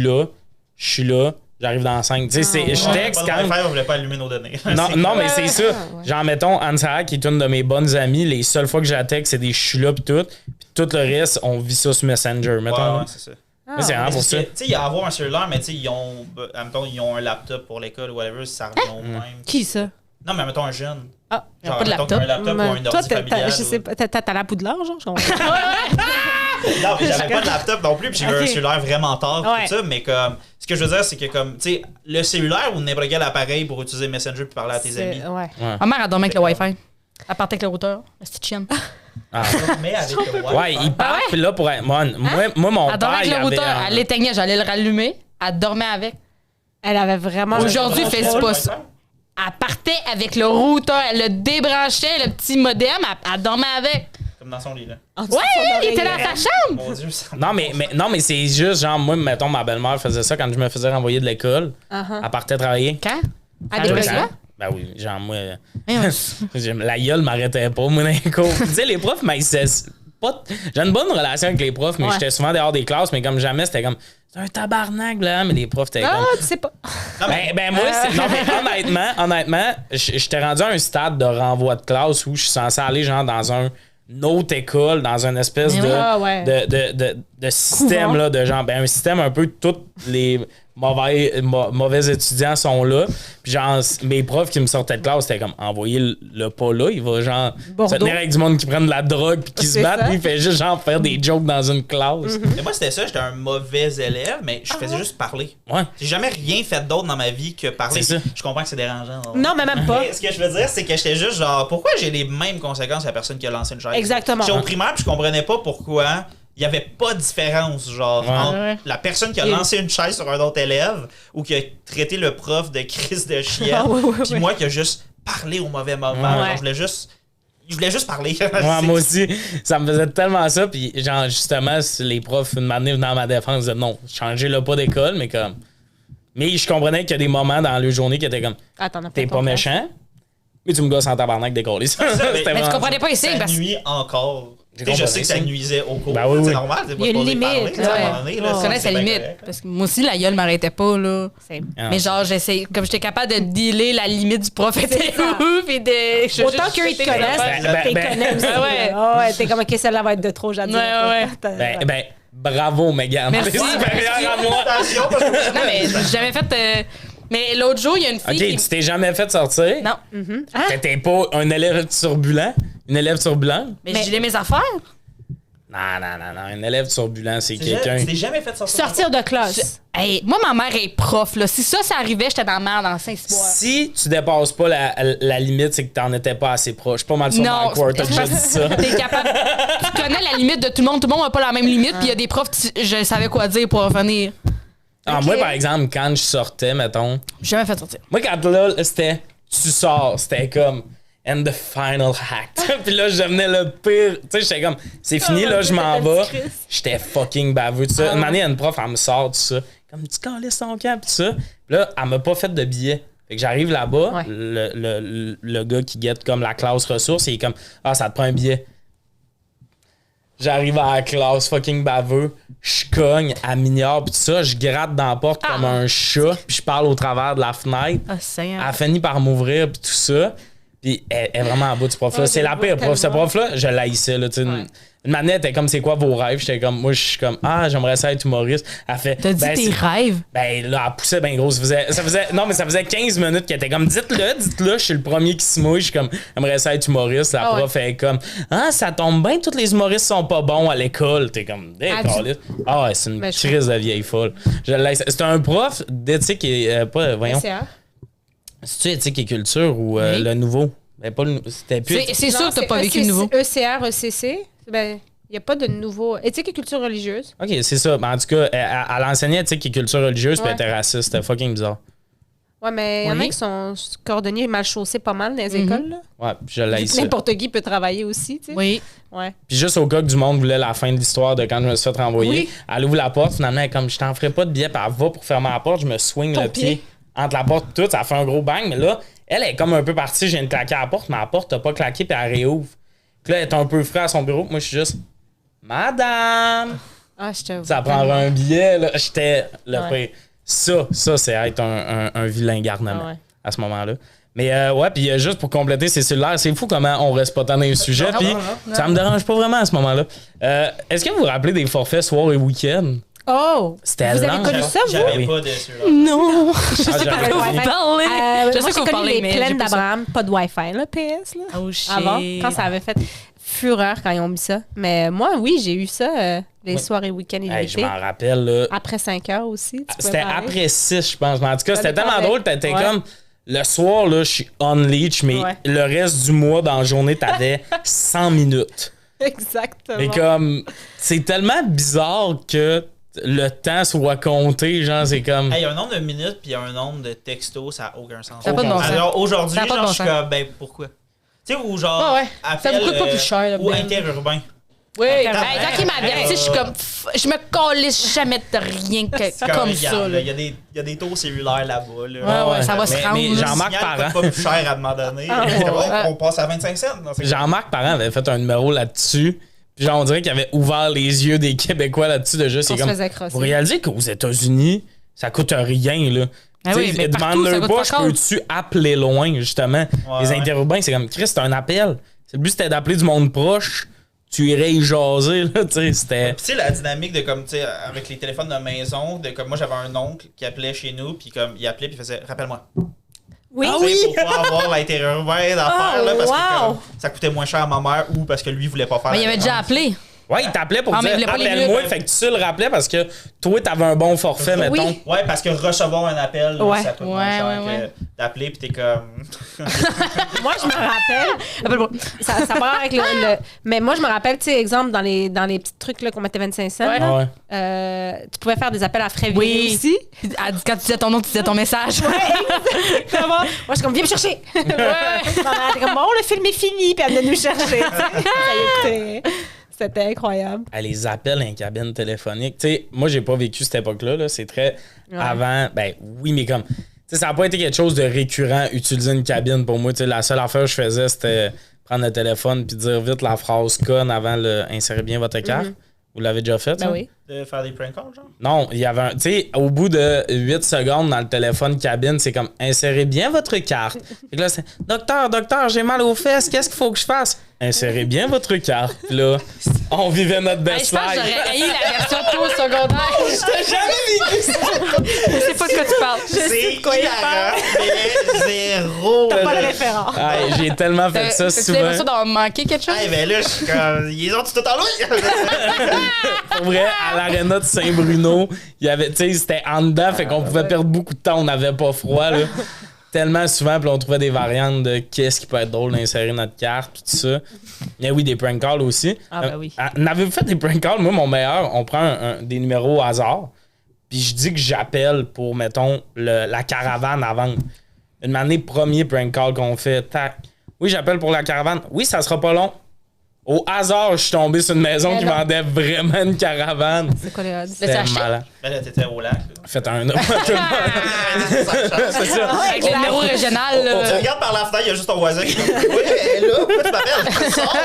là, j'arrive dans 5. Tu sais, je texte quand même. On voulait pas allumer nos données. Non, mais c'est ça. ouais. Genre, mettons, Anne-Sarah, qui est une de mes bonnes amies, les seules fois que je la texte, c'est des je suis là pis tout. Puis tout le reste, on vit ça sur Messenger, mettons. Ouais, c'est ça. Moi, c'est vraiment pour ça. Tu sais, il y a avoir un cellulaire, mais tu sais, mettons, ils ont un laptop pour l'école ou whatever, ça revient au même. Qui ça? Non, mais mettons un jeune. Ah, Ils ont pas de mettons laptop. un laptop ou un toi, ordi familial. je sais pas, t'as la poudlard, genre? Je comprends. Non, mais j'avais pas de laptop non plus, puis j'ai eu Ok. un cellulaire vraiment tard, Ouais. tout ça, mais comme, ce que je veux dire, c'est que comme, tu sais, le cellulaire ou n'importe quel appareil pour utiliser Messenger puis parler à tes amis. Ouais. Ma mère, elle dormait avec le Wi-Fi. Elle partait avec le routeur. La petite chienne. Ah. Mais avec le Wi-Fi. Ouais, il parle, pis là, pour être. Moi, mon Elle dormait père, avec il le avait. routeur. un- Elle l'éteignait, j'allais le rallumer. Elle dormait avec. Elle avait vraiment. Aujourd'hui, Ouais, elle fait ouais, pas ouais. ça. Elle partait avec le routeur, elle le débranchait, le petit modem, elle dormait avec. Comme dans son lit, là. Ouais, il était dans sa chambre. Mon Dieu, ça Non, mais c'est juste, genre, moi, mettons, ma belle-mère faisait ça quand je me faisais renvoyer de l'école. Uh-huh. Elle partait travailler. Quand? À Ah, des ouais, besoins? ça? Ben oui, genre, moi. Ouais. La gueule m'arrêtait pas, moi, dans les cours. Tu sais, les profs, mais j'ai une bonne relation avec les profs, mais Ouais. j'étais souvent dehors des classes, mais comme jamais, c'était comme. C'est un tabarnak, là, mais les profs, c'était Ah, comme. tu sais pas. Ben moi, non, mais honnêtement, j'étais rendu à un stade de renvoi de classe où je suis censé aller, genre, dans une autre école, dans une espèce Mais de, oui. Ah, ouais. de système, Couvent. là, de genre, ben un système un peu, tous les mauvais étudiants sont là. Puis genre, mes profs qui me sortaient de classe, c'était comme, envoyez le pas là, il va genre Bordeaux. se tenir avec du monde qui prennent de la drogue puis qui se C'est battent, ça. puis il fait juste genre faire des jokes dans une classe. Mais moi, c'était ça, j'étais un mauvais élève, mais je faisais juste parler. Ouais. J'ai jamais rien fait d'autre dans ma vie que parler. C'est ça. Je comprends que c'est dérangeant. Non, mais même pas. Mais ce que je veux dire, c'est que j'étais juste genre, pourquoi j'ai les mêmes conséquences à la personne qui a lancé une chaise? Exactement. J'étais au primaire, puis je comprenais pas pourquoi il y avait pas de différence, genre, Ouais. entre Ouais. la personne qui a Et- lancé une chaise sur un autre élève ou qui a traité le prof de crise de chienne, Ah, ouais, ouais, puis ouais. moi qui a juste parlé au mauvais moment. Ouais. Genre, je voulais juste parler. Moi aussi, ça me faisait tellement ça. Puis, genre, justement, les profs, une année, dans ma défense, disaient non, changez le pas d'école, mais comme. Mais je comprenais qu'il y a des moments dans la journée qui étaient comme, Attends, t'es pas méchant, mais tu me gosses en tabarnak décollé. Mais tu comprenais pas ici Ça parce que. nuit encore. J'ai Tu sais, je compris sais que ça ça. nuisait au cours. Ben oui, C'est oui. normal, c'est pas Il y a une supposé limite, parler, tu sais, à un moment donné, là, Je connais c'est sa bien limite. correct. Parce que moi aussi, la gueule m'arrêtait pas, là. Ah. Mais genre, j'essaie, comme j'étais capable de dealer la limite du prof était où, puis de. Autant qu'eux, ils te connaissent, t'es ben, connais aussi. ben, ouais. Ah ouais, t'es comme, OK, celle-là va être de trop, j'adore. Ouais, Ben, bravo, Megan. Merci. T'es supérieure à moi. Attention, parce que Non, mais j'ai jamais fait. Mais l'autre jour, il y a une fille Ok, qui. tu t'es jamais fait sortir? Non, T'étais pas un élève turbulent? Une élève turbulente? mais j'ai gilé mes affaires. Non. Un élève turbulent, c'est tu quelqu'un. t'es jamais fait sortir. Sortir de classe. Hey, moi, ma mère est prof, là. Si ça arrivait, j'étais dans la merde dans Saint-Cyboire. Si tu dépasses pas la limite, c'est que t'en étais pas assez proche. Pas mal sur Non, Mike Ward, t'as déjà dit ça. T'es capable. Tu connais la limite de tout le monde. Tout le monde n'a pas la même limite. Puis il y a des profs, je savais quoi dire pour revenir. Ah, moi, par exemple, quand je sortais, mettons. J'ai jamais fait sortir. Moi, quand là, c'était tu sors, c'était comme and the final act. Puis là, je devenais le pire. Tu sais, j'étais comme c'est fini, là, je m'en vais. J'étais fucking baveux, tout ça. Une année, une prof, elle me sort, tout ça. Comme tu calisses ton camp, tout ça. Puis là, elle m'a pas fait de billet. Fait que j'arrive là-bas, Ouais. le gars qui guette comme la classe ressources, il est comme ah, ça te prend un billet. J'arrive à la classe fucking baveux, je cogne à minière pis tout ça, je gratte dans la porte comme un chat, puis je parle au travers de la fenêtre. Ah, Seigneur. Elle finit par m'ouvrir pis tout ça. Puis elle est vraiment en bout de ce prof-là. Ouais, C'est la je pire vois prof. Ce tellement. prof-là, je l'haïssais. Là, une manette était comme c'est quoi vos rêves? J'étais comme, moi je suis comme ah, j'aimerais ça être humoriste. Elle fait. T'as dit tes c'est- rêves? Ben là, elle poussait bien gros. Non, mais ça faisait 15 minutes qu'elle était comme dites-le, je suis le premier qui se mouille. Je suis comme j'aimerais ça être humoriste. La prof elle est comme ah, ça tombe bien, tous les humoristes sont pas bons à l'école. T'es comme décaliste. Ah ouais, c'est une Ben, je crise de vieille folle. Je l'haïssais. C'était un prof d'éthique et pas, voyons. SCA. C'est-tu éthique et culture ou Oui. le nouveau? Ben, pas c'était plus. C'est sûr que t'as pas vécu le nouveau. ECR, ECC. Ben, il n'y a pas de nouveau. Éthique et culture religieuse. Ok, c'est ça. Ben, en tout cas, elle enseignait éthique et culture religieuse, puis elle Ouais. était raciste. C'était fucking bizarre. Ouais, mais il y en a Oui. qui sont cordonniers mal chaussés pas mal dans les écoles. Là. Ouais, puis je Vu que l'haïssais. n'importe qui peut travailler aussi, tu sais. Oui. Ouais. Puis juste au cas que du monde voulait la fin de l'histoire de quand je me suis fait renvoyer, Oui. elle ouvre la porte, finalement, elle est comme je t'en ferai pas de billet, puis elle va pour fermer la porte, je me swing Ton le pied pied. entre la porte et tout, ça fait un gros bang, mais là, elle est comme un peu partie, je viens de claquer à la porte, mais la porte n'a pas claqué, puis elle réouvre. Puis là, elle est un peu frais à son bureau, puis moi, je suis juste Madame! Ah, je te Ça prendrait un billet, là. J'étais le Ouais. pire. Ça, c'est être un vilain garnement Ah ouais. à ce moment-là. Mais ouais, puis juste pour compléter ces cellulaires, c'est fou comment on reste pas tant dans les sujets, puis ça me dérange pas vraiment à ce moment-là. Est-ce que vous vous rappelez des forfaits soir et week-end? Oh! C'était Vous avez lent. connu ça, vous? J'avais Oui. pas de celui-là. Non! Je sais j'avais pas de pas. quoi vous parlez. Je Moi, sais j'ai qu'on connu parlait, les mais j'ai plaines pas ça. d'Abraham. Pas de Wi-Fi, là, PS, là. Oh shit. Avant, quand ça avait fait fureur quand ils ont mis ça. Mais moi, oui, j'ai eu ça les Oui. soirées week-end et Hey, je l'été. m'en rappelle, là. Après 5 heures aussi. tu pouvais C'était parler. après 6, je pense. Mais en tout cas, c'était dépend tellement avec. drôle. T'étais Ouais. comme. Le soir, là, je suis on leech, mais Ouais. le reste du mois, dans la journée, t'avais 100 minutes. Exactement. Mais comme. C'est tellement bizarre que le temps soit compté. Genre, c'est comme. Hey, il y a un nombre de minutes puis il y a un nombre de textos, ça n'a aucun sens. Ça a pas de bon sens. Alors aujourd'hui, Ça a pas de genre, bon je suis sens. comme, ben pourquoi? Tu sais, ou genre, Ah ouais. Ça me coûte pas plus cher, là, ou ben. interurbain. Oui, Hey, quand il m'avertit, je suis comme, je me calisse jamais de rien comme ça. Là. Il y a des tours cellulaires là-bas. Là. Ouais, ça va se Mais rendre. là. Jean-Marc Le signal Parent. coûte pas plus cher à un moment donné. On passe à 25 cents. Non, c'est- Jean-Marc Parent avait fait un numéro là-dessus. Puis genre, on dirait qu'il avait ouvert les yeux des Québécois là-dessus de juste. On C'est se comme. faisait crosser. Vous réalisez qu'aux États-unis, ça coûte rien, là. Ah oui, mais partout, ça demande-leur coûte pas, pas je cher. peux-tu appeler loin, justement. Les ouais. interurbains, c'est comme, Chris, c'est un appel. Le but, c'était d'appeler du monde proche. Tu irais y jaser, là, tu sais, c'était. Puis tu sais, la dynamique de comme, tu sais, avec les téléphones de maison, de comme moi j'avais un oncle qui appelait chez nous, puis comme il appelait, puis il faisait rappelle-moi. Oui. Tu sais, pour pas avoir l'interurbain d'affaires, là, parce que wow. comme, ça coûtait moins cher à ma mère ou parce que lui voulait pas faire. Mais il la avait déjà dépense. appelé. Ouais, il t'appelait pour Ah, mais il dire voulait pas les rappelle-moi, mieux. fait que tu le rappelais parce que toi, t'avais un bon forfait, Oui. mettons. Ouais, parce que recevoir un appel, là, Ouais. ça coûte moins Ouais, cher ouais, que d'appeler, puis t'es comme. Moi, je me rappelle. Appelle-moi. Ça part avec Mais moi, je me rappelle, tu sais, exemple, dans les petits trucs là, qu'on mettait 25 cents, Ouais. là, Ouais. tu pouvais faire des appels à frais Oui. virés aussi. Quand tu disais ton nom, tu disais ton message. Comment? Moi, je suis comme, viens me chercher. Maman, t'es comme, bon, le film est fini, puis elle venait nous chercher. Ça y est, c'était incroyable. Ah, les appels en cabine téléphonique. Tu sais, moi, j'ai pas vécu cette époque-là. Là. C'est très Ouais. avant. Ben oui, mais comme. Tu sais, ça n'a pas été quelque chose de récurrent, utiliser une cabine pour moi. Tu sais, la seule affaire que je faisais, c'était prendre le téléphone puis dire vite la phrase conne avant le insérer bien votre carte. Vous l'avez déjà fait, ça? Ben oui. De faire des prank calls, genre? Non, il y avait un. Tu sais, au bout de 8 secondes dans le téléphone cabine, c'est comme insérez bien votre carte. Fait que là, c'est docteur, j'ai mal aux fesses, qu'est-ce qu'il faut que je fasse? Insérez bien votre carte. Puis là, on vivait notre Hey, best je pense que life. j'aurais haï la version tôt secondaire. J'ai jamais vécu ça! Je sais pas de quoi tu parles. C'est de quoi il hilarant, mais zéro. T'as pas le référent. Hey, j'ai tellement fait ça Tu souvent. l'impression d'avoir manqué quelque chose? Hey, ben là, je suis comme. Ils ont tout en loup! Pour vrai, à l'aréna de Saint-Bruno, il y avait, tu sais, c'était en dedans, fait qu'on pouvait perdre beaucoup de temps, on n'avait pas froid, là. Tellement souvent, puis on trouvait des variantes de qu'est-ce qui peut être drôle d'insérer notre carte, puis tout ça. Mais oui, des prank calls aussi. Ah, ben oui. N'avez-vous fait des prank calls? Moi, mon meilleur, on prend des numéros au hasard, puis je dis que j'appelle pour, mettons, la caravane à vendre. Une année, premier prank call qu'on fait, tac. Oui, j'appelle pour la caravane. Oui, ça sera pas long. Au hasard, je suis tombé sur une maison qui non. vendait vraiment une caravane. C'est quoi les odds? C'était acheté? malade. Ben là, t'étais au lac. Là. Faites un nom. C'est ça. Avec le numéro régional. Tu là. regardes par la fenêtre, il y a juste ton voisin qui dit oui, elle est là, pourquoi tu m'appelles? Sors.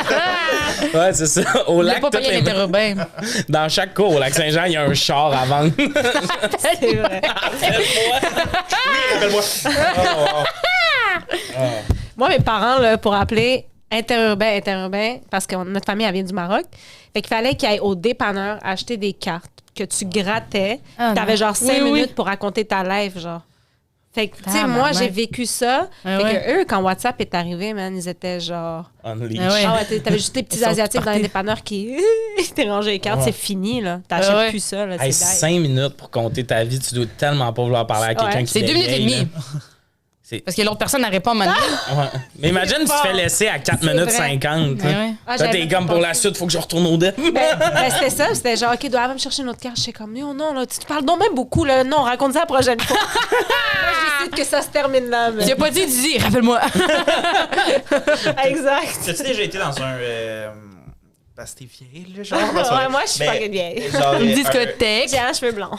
Ouais, c'est ça. Au Il a lac, pas toutes payé les- l'interurbain. dans chaque cour, au lac Saint-Jean, il y a un char à vendre. C'est vrai. Oui, rappelle-moi. Moi, mes parents, là, pour appeler interurbain, parce que notre famille, elle vient du Maroc, fait qu'il fallait qu'ils aillent au dépanneur acheter des cartes que tu grattais. Ah, T'avais non. genre 5 Oui, oui. minutes pour raconter ta live, genre. Fait que, tu sais, moi, Tabarnak. j'ai vécu ça. Ah fait ouais. que eux, quand WhatsApp est arrivé, man, ils étaient genre... Unleash. Ah ouais. Ah ouais, t'avais juste les petits Ils sont Asiatiques dans les partis. dépanneurs qui t'es rangé les cartes, Ouais. c'est fini, là. T'achètes ouais. plus ça, là. Hey, c'est 5 minutes pour compter ta vie, tu dois tellement pas vouloir parler à quelqu'un Ouais. qui C'est 2 minutes et bégaye, demie. là. Parce que l'autre personne n'arrive pas à m'amener. Ouais. Mais imagine, tu te fais laisser à 4 minutes vrai. 50. Ouais, ouais. Ah, Là, j'avais t'es même comme pas pour la pensé. suite, faut que je retourne au dé. Ben, c'était ça, c'était genre, OK, dois me chercher une autre carte. J'étais comme, non, là, tu parles donc même beaucoup, là. Non, raconte ça la prochaine fois. Moi, je décide que ça se termine là. Mais... Tu as pas dit, dis, rappelle-moi. Exact. As-tu déjà été dans un. Parce que t'es vieille, là, genre? dans un- Ouais, moi, je suis Ben, fucking vieille. genre, Une discothèque. J'ai un cheveu blanc.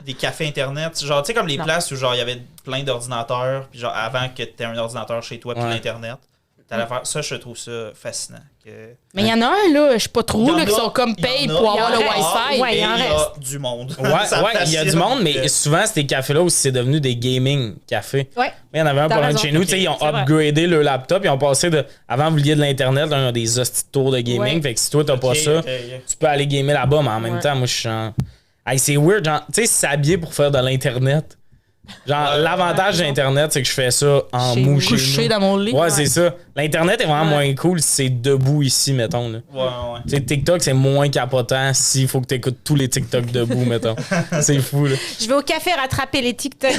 des cafés internet, genre, tu sais, comme les Non. places où, genre, il y avait plein d'ordinateurs, puis genre, avant que t'aies un ordinateur chez toi, puis Ouais. l'internet, t'allais faire. Ça, je trouve ça fascinant. Mais il y en a un, là, je sais pas trop, Il y en là, qui a- sont comme il y en paye a- pour avoir le il y en reste. Wi-Fi. Ouais, Et il y en reste. du monde. Ouais, Ça me ouais, il y a du fascine. monde, mais souvent, ces cafés-là aussi, c'est devenu des gaming cafés. Ouais. Mais il y en avait un T'as pas loin de raison. chez nous. Tu sais, ils ont C'est vrai. upgradé le laptop. Ils ont passé de. Avant, vous vouliez de l'Internet, là, ils ont des hosties de tours de gaming. Ouais. Fait que si toi, t'as pas Ok, ça, ok, ok. tu peux aller gamer là-bas, mais en même Ouais. temps, moi, je suis genre. Hey, c'est weird, genre, tu sais, s'habiller pour faire de l'Internet. Genre, Ouais, l'avantage d'Internet, c'est que je fais ça en Chez mou vous. chez Couché nous. dans mon lit. Ouais, c'est ça. L'Internet est vraiment Ouais. moins cool si c'est debout ici, mettons. Là. Ouais, ouais. Tu sais, TikTok, c'est moins capotant s'il faut que tu écoutes tous les TikTok debout, mettons. C'est fou, là. Je vais au café rattraper les TikTok.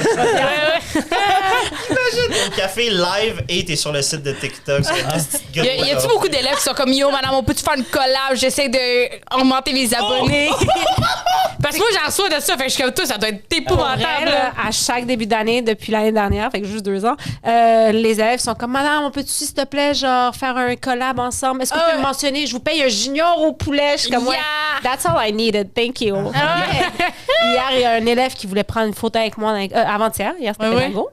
Au café live et t'es sur le site de TikTok. Sur une petite Y a-tu beaucoup d'élèves qui sont comme yo, madame, on peut-tu faire une collab? J'essaie de augmenter mes abonnés. Parce que moi, j'en reçois de ça. Fait que je suis comme toi, ça doit être Pour vrai, épouvantable. là, à chaque début d'année, depuis l'année dernière, fait que juste 2 ans, les élèves sont comme, madame, on peut-tu, s'il te plaît, genre, faire un collab ensemble? Est-ce que vous pouvez me mentionner? Je vous paye un junior au poulet. Je suis comme, ouais, Yeah. that's all I needed. Thank you. Hier, il y a un élève qui voulait prendre une photo avec moi, avant-hier, hier, c'était Ouais, ouais. Pédago.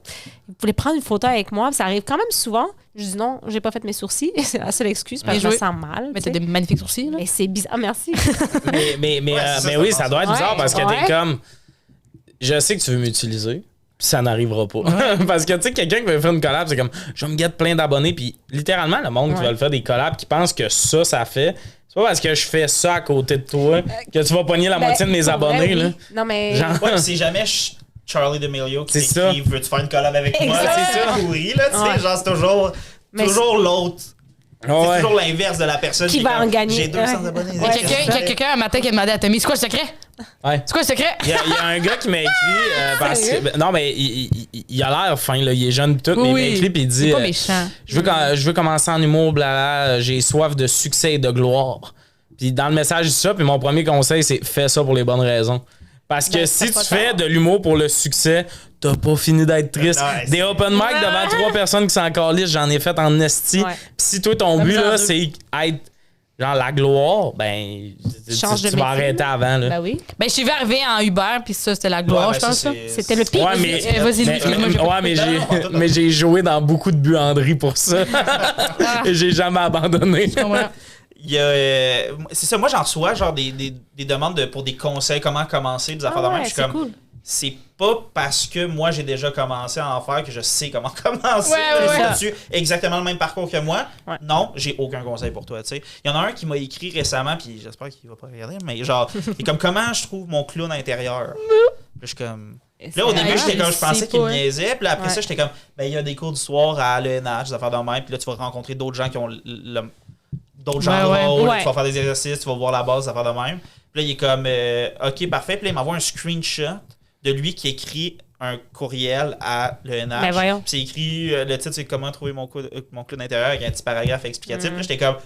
Il voulait prendre une photo avec moi, puis ça arrive quand même souvent. Je dis non, j'ai pas fait mes sourcils. C'est la seule excuse parce que je me Bien sens mal. Mais tu t'as sais. des magnifiques sourcils, là. Mais c'est bizarre. Ah, merci. Mais Ouais, c'est ça, oui, ça ça doit être passe. bizarre Ouais, parce que ouais. t'es comme. Je sais que tu veux m'utiliser, puis ça n'arrivera pas. Parce que tu sais, quelqu'un qui veut faire une collab, c'est comme je vais me guette plein d'abonnés, puis littéralement, le monde qui Ouais. va le faire des collabs qui pense que ça fait. C'est pas parce que je fais ça à côté de toi que tu vas pogner la moitié de mes Ben, pour vrai, abonnés, oui. là. Non, mais. Genre- Ouais, pis c'est jamais Charlie D'Amelio qui C'est ça. t'écrit veux-tu faire une collab avec moi? Exact. C'est ça, pourri, là, tu sais. Ouais. Genre, c'est toujours Mais l'autre. C'est Ouais. toujours l'inverse de la personne Qui est va comme, en gagner. J'ai 200 Ouais. abonnés. Il y a quelqu'un un matin qui a demandé à Tommy, c'est quoi le secret? Ouais. C'est quoi le secret? Il y a un gars qui m'a écrit parce que. Sérieux? Non, mais il a l'air fin, là. Il est jeune, pis tout, mais il m'a écrit, puis il dit C'est pas méchant. je veux commencer en humour, blabla. J'ai soif de succès et de gloire. Puis dans le message, je dis ça, puis mon premier conseil, c'est fais ça pour les bonnes raisons. Parce que Ben, si c'est pas tu fais tard. de l'humour pour le succès, t'as pas fini d'être triste. Nice. Des open mic devant 3 personnes qui sont encore listes, j'en ai fait en esti. Ouais. Puis si toi, ton but, en là, deux. c'est être genre la gloire, ben, Change de tu vas métier. arrêter avant, là. Ben oui. Ben, je suis arrivé en Uber, puis ça, c'était la gloire, je pense. Ça. C'était le pire. Ouais, mais, Vas-y, mais, excuse-moi, j'ai- ouais, Non, mais j'ai joué dans beaucoup de buanderies pour ça. Et j'ai jamais abandonné. Ouais. Il y a, c'est ça, moi j'en reçois genre des demandes pour des conseils, comment commencer, des affaires de même. Je suis c'est comme, cool. c'est pas parce que moi j'ai déjà commencé à en faire que je sais comment commencer. Ouais, là, ouais. As-tu exactement le même parcours que moi? Ouais. Non, j'ai aucun conseil pour toi. Tu sais. Il y en a un qui m'a écrit récemment, puis j'espère qu'il va pas regarder, mais genre, il est comme comment je trouve mon clown intérieur. Puis je suis comme. Puis là, au début, Ouais, j'étais comme, je je pensais sais qu'il me pas, hein. niaisait. Puis là, après Ouais. ça, j'étais comme, ben, il y a des cours du soir à l'ENH, des affaires de même. Puis là, tu vas rencontrer d'autres gens qui ont d'autres genres de Ouais, ouais. rôles. Ouais. Tu vas faire des exercices, tu vas voir la base, des affaires de même. Puis là, il est comme, OK, parfait. Puis là, il m'envoie un screenshot de lui qui écrit un courriel à l'ENH. Ben voyons. Puis c'est écrit, le titre, c'est comment trouver mon clown intérieur avec un petit paragraphe explicatif. Puis là, j'étais comme,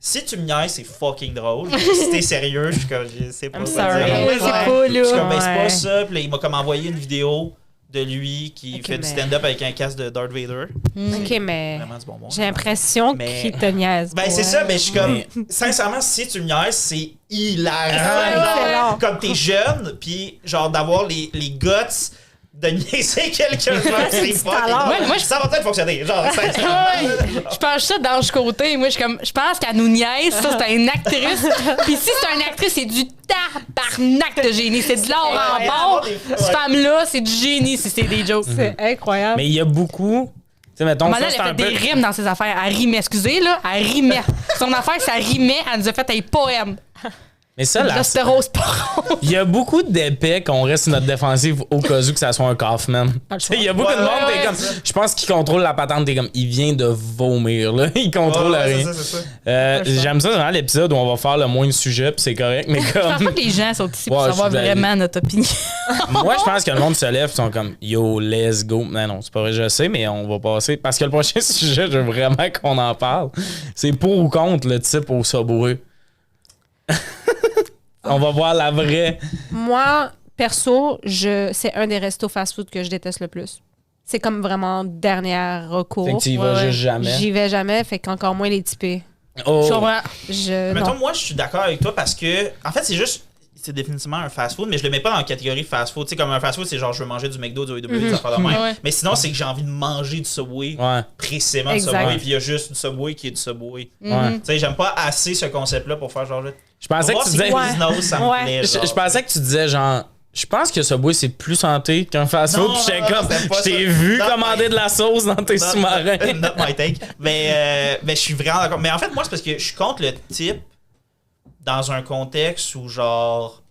si tu me niaises, c'est fucking drôle. Si t'es sérieux, je suis comme, je sais pas. I'm quoi sorry. dire. Ouais, Ouais, c'est ouais. cool, Je suis comme, là. ben, c'est pas Ouais. ça. Puis là, il m'a comme envoyé une vidéo de lui qui Ok, fait du mais- stand-up avec un casque de Darth Vader. OK, mais Vraiment du bonbon. j'ai l'impression Mais- qu'il te niaise. Ben, c'est Ouais. ça, mais je suis comme. Mais- Sincèrement, si tu me niaises, c'est hilarant. Ouais, genre, excellent. comme t'es jeune, puis genre d'avoir les guts de niaiser quelqu'un. genre, c'est Du pas. talent. Ouais, moi, je- Ça va peut-être fonctionner. Genre, sincèrement. Ouais, je pense ça d'Ange Côté. Moi, je pense qu'elle nous niaise. Ça, c'est une actrice. Puis si c'est une actrice, c'est du tabarnak de génie. C'est de l'or en Ouais, bord. ouais. Cette femme-là, c'est du génie si c'est des jokes. C'est incroyable. Mais il y a beaucoup. Tu sais, mettons, Maintenant, ça, elle c'est a un fait peu. des rimes dans ses affaires. Elle rimait, excusez, là. Elle rimait. Son affaire, ça rimait. Elle nous a fait des poèmes. Mais ça, là, Là, c'était rose pas rose. il y a beaucoup d'épais qu'on reste sur notre défensive au cas où que ça soit un Kaufman. Pas le Tu choix. sais, il y a beaucoup de Ouais, monde, ouais, t'es ouais, comme. c'est ça. Je pense qu'il contrôle la patente, t'es comme. Il vient de vomir, là. Il contrôle Ouais, rien. c'est ça, c'est ça. J'aime ça, c'est vraiment l'épisode où on va faire le moins de sujets, puis c'est correct, mais Je pense comme. pas que les gens sont ici pour Ouais, savoir je suis vraiment notre opinion. Moi, je pense que le monde se lève, ils sont comme yo, let's go. Non, c'est pas vrai, je sais, mais on va passer. Parce que le prochain sujet, je veux vraiment qu'on en parle. C'est pour ou contre le type au Subway. On va voir la vraie. Moi, perso, c'est un des restos fast-food que je déteste le plus. C'est comme vraiment dernier recours. Fait que tu y vas Ouais, ouais. juste jamais. J'y vais jamais, fait qu'encore moins les typés. Oh. Je comprends. Mettons, Non. moi, je suis d'accord avec toi parce que, en fait, c'est définitivement un fast-food, mais je le mets pas dans la catégorie fast-food. Tu sais, comme un fast-food, c'est genre, je veux manger du McDo, du AEW, des affaires de même. Ouais. Mais sinon, c'est que j'ai envie de manger du Subway, Ouais. précisément du Exact. Subway, puis il y a juste du Subway qui est du Subway. Ouais. Tu sais, j'aime pas assez ce concept-là pour faire genre. Je pensais que tu disais. Ouais. Quiznos, ça me Ouais. plaît. Je genre. pensais que tu disais genre. Je pense que Subway c'est plus santé qu'un fast-food. Non, Puis j'étais non, non, comme. c'était pas Je t'ai ça. vu Non, commander mais- de la sauce dans tes sous-marins. Not my take. Mais je suis vraiment d'accord. Mais en fait, moi, c'est parce que je suis contre le type dans un contexte où, genre,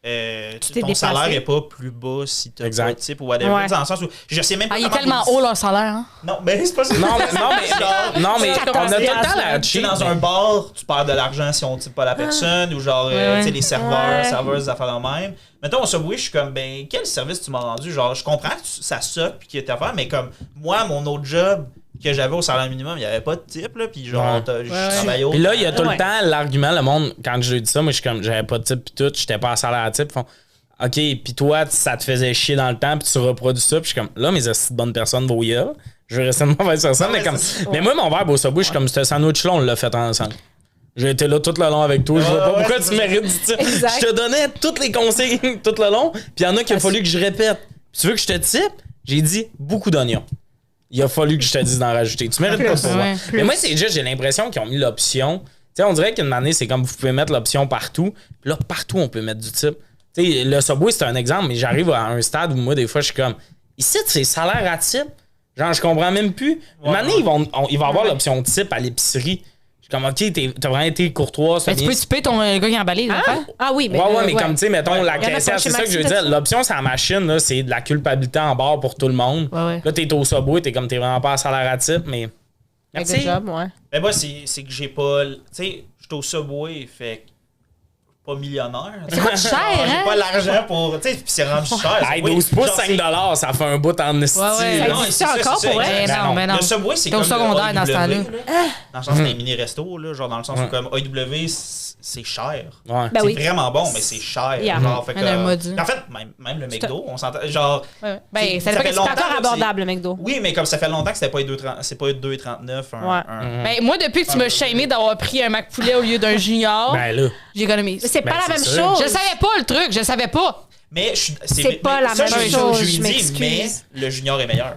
t'es ton déplacé. salaire est pas plus bas si t'as Exact. pas de type ou whatever. Ouais. Dans le sens où je sais même pas. Ah, il est comment tellement vous- haut leur salaire. Hein? Non, mais c'est pas ça. Non, mais on a tout le temps la Tu sais, cheap. dans un bar, tu perds de l'argent si on type pas la personne ou genre, Ouais, tu sais, les serveurs, Ouais. serveuses, des affaires de même. Mettons, au Subway, je suis comme, ben, quel service tu m'as rendu? Genre, je comprends que ça suck pis qu'il y a ta affaire, mais comme, moi, mon autre job que j'avais au salaire minimum, il y avait pas de type, là, pis genre, Ouais. je travaillais au. Puis là, il y a tout Ouais. le temps l'argument, le monde, quand je lui dis ça, moi, je suis comme, j'avais pas de type pis tout, j'étais pas à salaire à type. Ils font, OK, pis toi, ça te faisait chier dans le temps, pis tu reproduis ça, pis je suis comme, là, mes astuces de bonnes personnes vont y aller. Je vais rester une mauvaise personne, Ouais, mais comme. c'est ça. Mais moi, mon verre au Subway, je suis comme, ce sandwich-là, on l'a fait ensemble. J'ai été là tout le long avec toi. Je vois pas Ouais, pourquoi c'est tu ça. mérites du type. Exact. Je te donnais tous les conseils tout le long, puis il y en a qu'il a fallu que je répète. Puis tu veux que je te type? J'ai dit beaucoup d'oignons. Il a fallu que je te dise d'en rajouter. Tu mérites pas ça. Ouais, Mais moi, c'est juste, j'ai l'impression qu'ils ont mis l'option. Tu sais, on dirait qu'une année, c'est comme vous pouvez mettre l'option partout. Puis là, partout, on peut mettre du type. Tu sais, le Subway, c'est un exemple, mais j'arrive à un stade où moi, des fois, je suis comme, ici, c'est salaire à type. Genre, je comprends même plus. Une année, il va avoir l'option type à l'épicerie. Je suis comme, OK, t'as vraiment été courtois. Mais tu peux typer ton gars qui a emballé, là. Ah oui, mais. Ouais, mais comme tu sais, mettons, la Il y en a caissière, pas c'est chez ça que je veux Maxi, dire. là-dessus. L'option, c'est la machine, là, c'est de la culpabilité en barre pour tout le monde. Ouais, ouais. Là, t'es au Subway, t'es vraiment pas à salaire à type, mais. Good Merci. job, ouais. Mais moi, c'est que j'ai pas. Tu sais, j'étais au Subway, fait que pas millionnaire. Ça coûte cher, J'ai hein? pas l'argent pour. Tu sais, puis c'est rendu cher. Hey, Subway. 12 pouces, Genre, 5 c'est- ça fait un bout en esti. Ouais, ouais. là. Ça Non, existe c'est ça, encore c'est pour ça, vrai? Mais exact. non, mais non. Le Subway, c'est T'es au comme secondaire le dans ce AEW, temps-là. là. Dans le sens que c'est un mini-resto, là, genre dans le sens où comme AEW, c'est cher. Ouais. Ben C'est oui. vraiment bon, mais c'est cher. Yeah. Genre, fait que, Mais le mode. en fait, même le McDo, on s'entend. Genre, Ouais. Ben, c'est- ça ça dépend fait que tu longtemps, C'est encore là, abordable, le McDo. oui, mais comme ça fait longtemps que c'était pas 2,39. Ouais. Ben, moi, depuis que tu m'as shamé d'avoir pris un Mac poulet au lieu d'un junior, Ben là. j'économise. Mais c'est Ben, pas la c'est même sûr. chose. Je savais pas le truc, je savais pas. Mais C'est pas la ça, même je- chose, Je lui je dis, mais m'excuse. le junior est meilleur.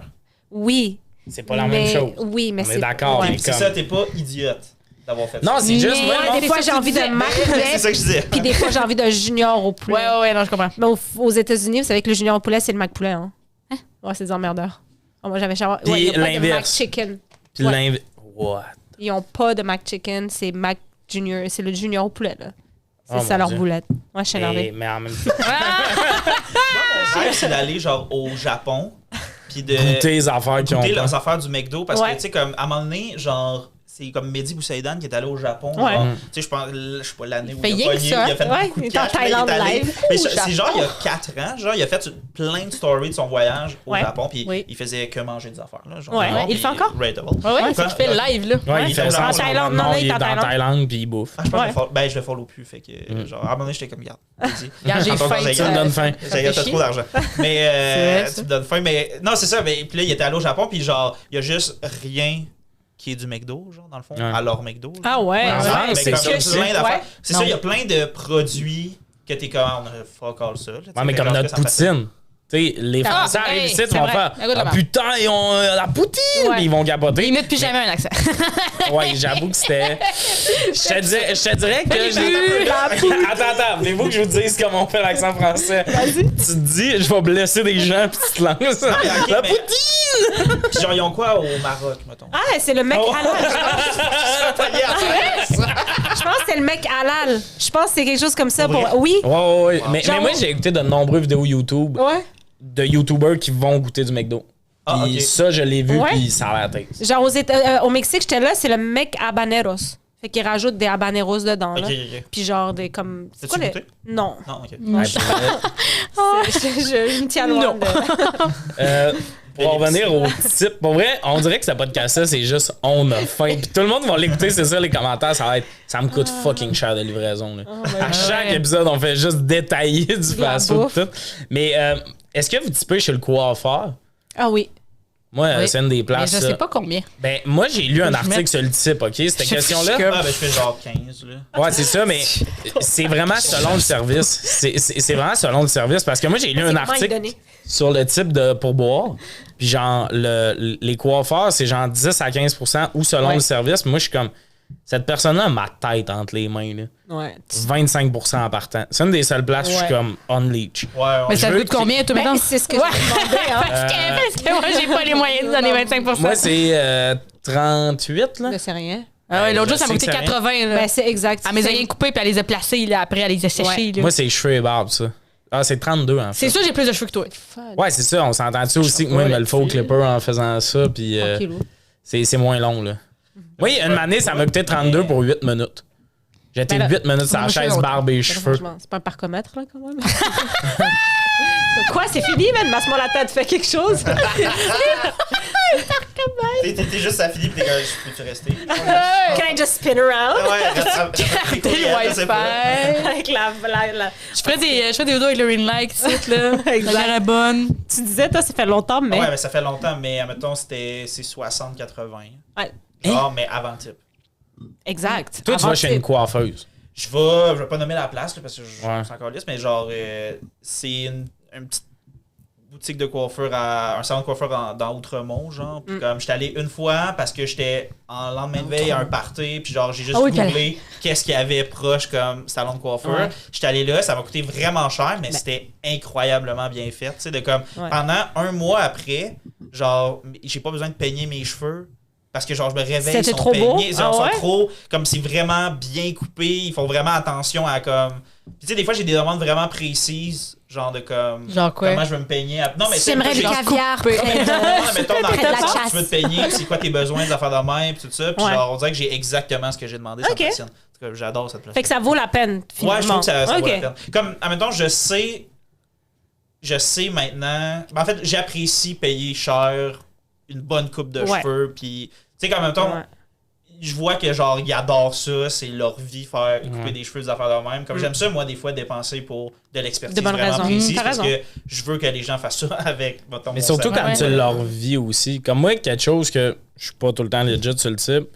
Oui. C'est pas la mais- même chose. Oui, mais On est c'est. d'accord, ouais. mais C'est comme- ça, t'es pas idiote d'avoir fait Non, ça. c'est juste. Mais- moi, Ouais, non. des fois, j'ai envie de Mac c'est poulet, ça que je disais. puis des fois, j'ai envie d'un junior au poulet. Ouais, ouais, non, je comprends. Mais aux États-Unis, vous savez que le junior au poulet, c'est le Mac poulet, hein? Ouais, c'est des emmerdeurs. Oh, moi, j'avais cher. Puis Ouais, ils ont pas de Mac l'inverse. chicken. Puis Ouais. l'inv- What? Ils ont pas de Mac chicken, c'est Mac Junior. C'est le junior au poulet, là. C'est Oh, ça mon leur Dieu. boulette. Ouais, je suis énervée. Mais en même temps, Mon rêve, c'est d'aller genre au Japon, puis de goûter les affaires qui ont. goûter pas. leurs affaires du McDo, parce Ouais. que, tu sais, comme, à un moment donné, genre, c'est comme Mehdi Boussaïdan qui est allé au Japon. Ouais. Tu sais, je pense, je sais pas l'année où Fait il a pogné, il a fait Ouais, beaucoup de il est en cash. Puis là, Thaïlande il est allé. live. Mais Au c'est genre il y a Japon. 4 ans, genre il a fait plein de stories de son voyage au Ouais. Japon, puis Oui. il faisait que manger des affaires. Là, genre, Ouais. genre, Il le fait puis encore? rateable. Ouais, c'est qu'il fait live, là. Ouais, il fait ça en Thaïlande. Non, Non, il il est est en dans Thaïlande puis il bouffe. Ah, je pense Ouais. que je le follow plus, fait que genre à un moment donné j'étais comme garde. Vas-y. Regarde, j'ai Attends, faim. j'ai- Ça me donne faim. Ça J'ai fait trop chier. d'argent. Mais C'est vrai, ça. tu me donnes faim. Mais non, c'est ça. Mais puis là, il était allé au Japon, puis genre, il y a juste rien qui est du McDo, genre, dans le fond, Ouais. à leur McDo. là. Ah ouais. Ah, ouais. Mais c'est comme ça plein aussi. d'affaires. Ouais. C'est Non. ça, il y a plein de produits que t'es comme, on a fuck all ça. là, tu sais, Ouais, mais fait comme genre notre que ça me fait- poutine. Tu sais, les Français hey, arrivent ici, c'est ils vont vrai. faire La goutte de ah, marde. putain, ils ont la poutine! Ouais. Puis ils vont capoter. Ils mettent plus jamais un accent. Ouais, j'avoue que c'était. Je te dirais que j'ai. Attends, voulez-vous que je vous dise comment on fait l'accent français? Tu te dis, je vais blesser des gens, puis tu te lances. ok, La mais- poutine! Puis genre, ils ont quoi au Maroc, mettons? Ah, c'est le mec halal. Je pense que c'est le mec halal. Je pense que c'est quelque chose comme ça. Pour vrai? Oui. Ouais. Mais Genre- moi, j'ai écouté de nombreuses vidéos YouTube Ouais. de YouTubers qui vont goûter du McDo. Ah, Puis ok. ça, je l'ai vu, Ouais. puis ça a l'air tête. Genre au Mexique, j'étais là, c'est le mec habaneros. Fait qu'il rajoute des habaneros dedans. Ok, Là. ok. Puis genre des comme. C'est T'as-tu quoi goûté? Non. Non, ok. Ouais, Je me tiens loin de. pour en revenir au type, pour vrai, on dirait que ce podcast-là, c'est juste on a faim. Puis tout le monde va l'écouter, c'est ça, les commentaires, ça va être ça me coûte fucking cher de livraison. Là. À chaque ouais. épisode, on fait juste détailler du la fast-food. bouffe. Tout. Mais est-ce que vous typez chez le coiffeur? Ah oui. Moi, Oui. c'est une des Mais places. je sais pas combien. Ben, moi, j'ai lu un Je article mets- sur le type, OK? Cette question-là. Ah, ben je fais genre 15, là. Ouais, c'est ça, mais c'est vraiment selon le service. C'est vraiment selon le service parce que moi, j'ai lu un C'est comment il article donnait. sur le type de pourboire. Puis genre, les coiffeurs, c'est genre 10 à 15% ou selon Ouais. le service. Moi, je suis comme, cette personne-là a ma tête entre les mains. Là. Ouais. 25% en partant. C'est une des seules places où je suis Ouais. comme on leech. Ouais, ouais. Mais ça veux coûte combien, toi, Ben, maintenant? c'est ce que j'ai demandé. Hein. Parce que moi, j'ai pas les moyens de donner 25%. Moi, c'est 38, là. Mais c'est rien. Ah ouais, l'autre Je jour, ça m'a sais coûté que c'est 80. Là. Ben, c'est exact. Elle les a rien coupées, puis elle les a placées, là, après, elle les a séchées. là. Moi, c'est cheveux et barbe, ça. Ah, c'est 32, en fait. C'est sûr, j'ai plus de cheveux que toi. Ouais, c'est ça. On s'entend-tu aussi que moi, il me le faut au clipper en faisant ça. Puis Tranquillou. c'est moins long, là. Oui, une année, ça m'a coûté 32 pour 8 minutes. J'étais Ben là, 8 minutes sur la moi, je fais chaise, longtemps. barbe et cheveux. Franchement, c'est pas un parcomètre, là, quand même. Quoi, c'est fini, man? Masse-moi la tête, fais quelque chose. T'es juste à Philippe, t'es comme, je peux-tu rester? Can I just spin around? Ouais, reste T'es le c'est pas. Wi-Fi. Avec la... Je ferais des vidéos avec le ring light, ici, là. Exact. La guerre est bonne. Tu disais, toi, ça fait longtemps, mais... Ouais, mais ça fait longtemps, mais admettons, c'est 60-80. Ouais. Genre, mais avant le type. Exact. Toi, tu Avant vas chez que- une coiffeuse. Je vais pas nommer la place là, parce que je Ouais. suis encore lisse, mais genre, c'est une petite boutique de coiffure, un salon de coiffure dans Outremont, genre. Puis comme j'étais allé une fois parce que j'étais en lendemain de veille à un party, puis genre, j'ai juste Ah oui, googlé qu'est-ce qu'il y avait proche comme salon de coiffure. Ouais. J'étais allé là, ça m'a coûté vraiment cher, mais c'était incroyablement bien fait. Tu sais, de comme, Ouais. pendant un mois après, genre, j'ai pas besoin de peigner mes cheveux. Parce que genre je me réveille, ils C'était sont trop beau? peignés, ils Ah sont ouais? trop comme c'est vraiment bien coupé, ils font vraiment attention à comme. Puis tu sais des fois j'ai des demandes vraiment précises, genre de comme Genre quoi? comment je veux me peigner. Non mais J'aimerais du j'ai- caviar coupé. près de... non, mettons dans près de la le temps, chasse. tu veux te peigner, puis c'est quoi tes besoins, des affaires de même, puis tout ça. Puis Ouais. genre on dirait que j'ai exactement ce que j'ai demandé, ça Ok. me passionne. En tout cas, j'adore cette place. Fait que ça vaut la peine, finalement. Ouais, je trouve que ça vaut Ok. la peine. Comme, admettons, je sais maintenant. Ben, en fait, j'apprécie payer cher une bonne coupe de Ouais. cheveux. Puis, tu sais, comme, mettons, Ouais. je vois que, genre, ils adorent ça, c'est leur vie, faire couper des cheveux, des affaires de même. Comme, j'aime ça, moi, des fois, dépenser pour de l'expertise De bonnes vraiment raisons. précise. T'as Parce raison. que je veux que les gens fassent ça avec, mettons, Mais mon surtout salaire. quand tu leur vis aussi. Comme moi, quelque chose que je suis pas tout le temps legit sur le type.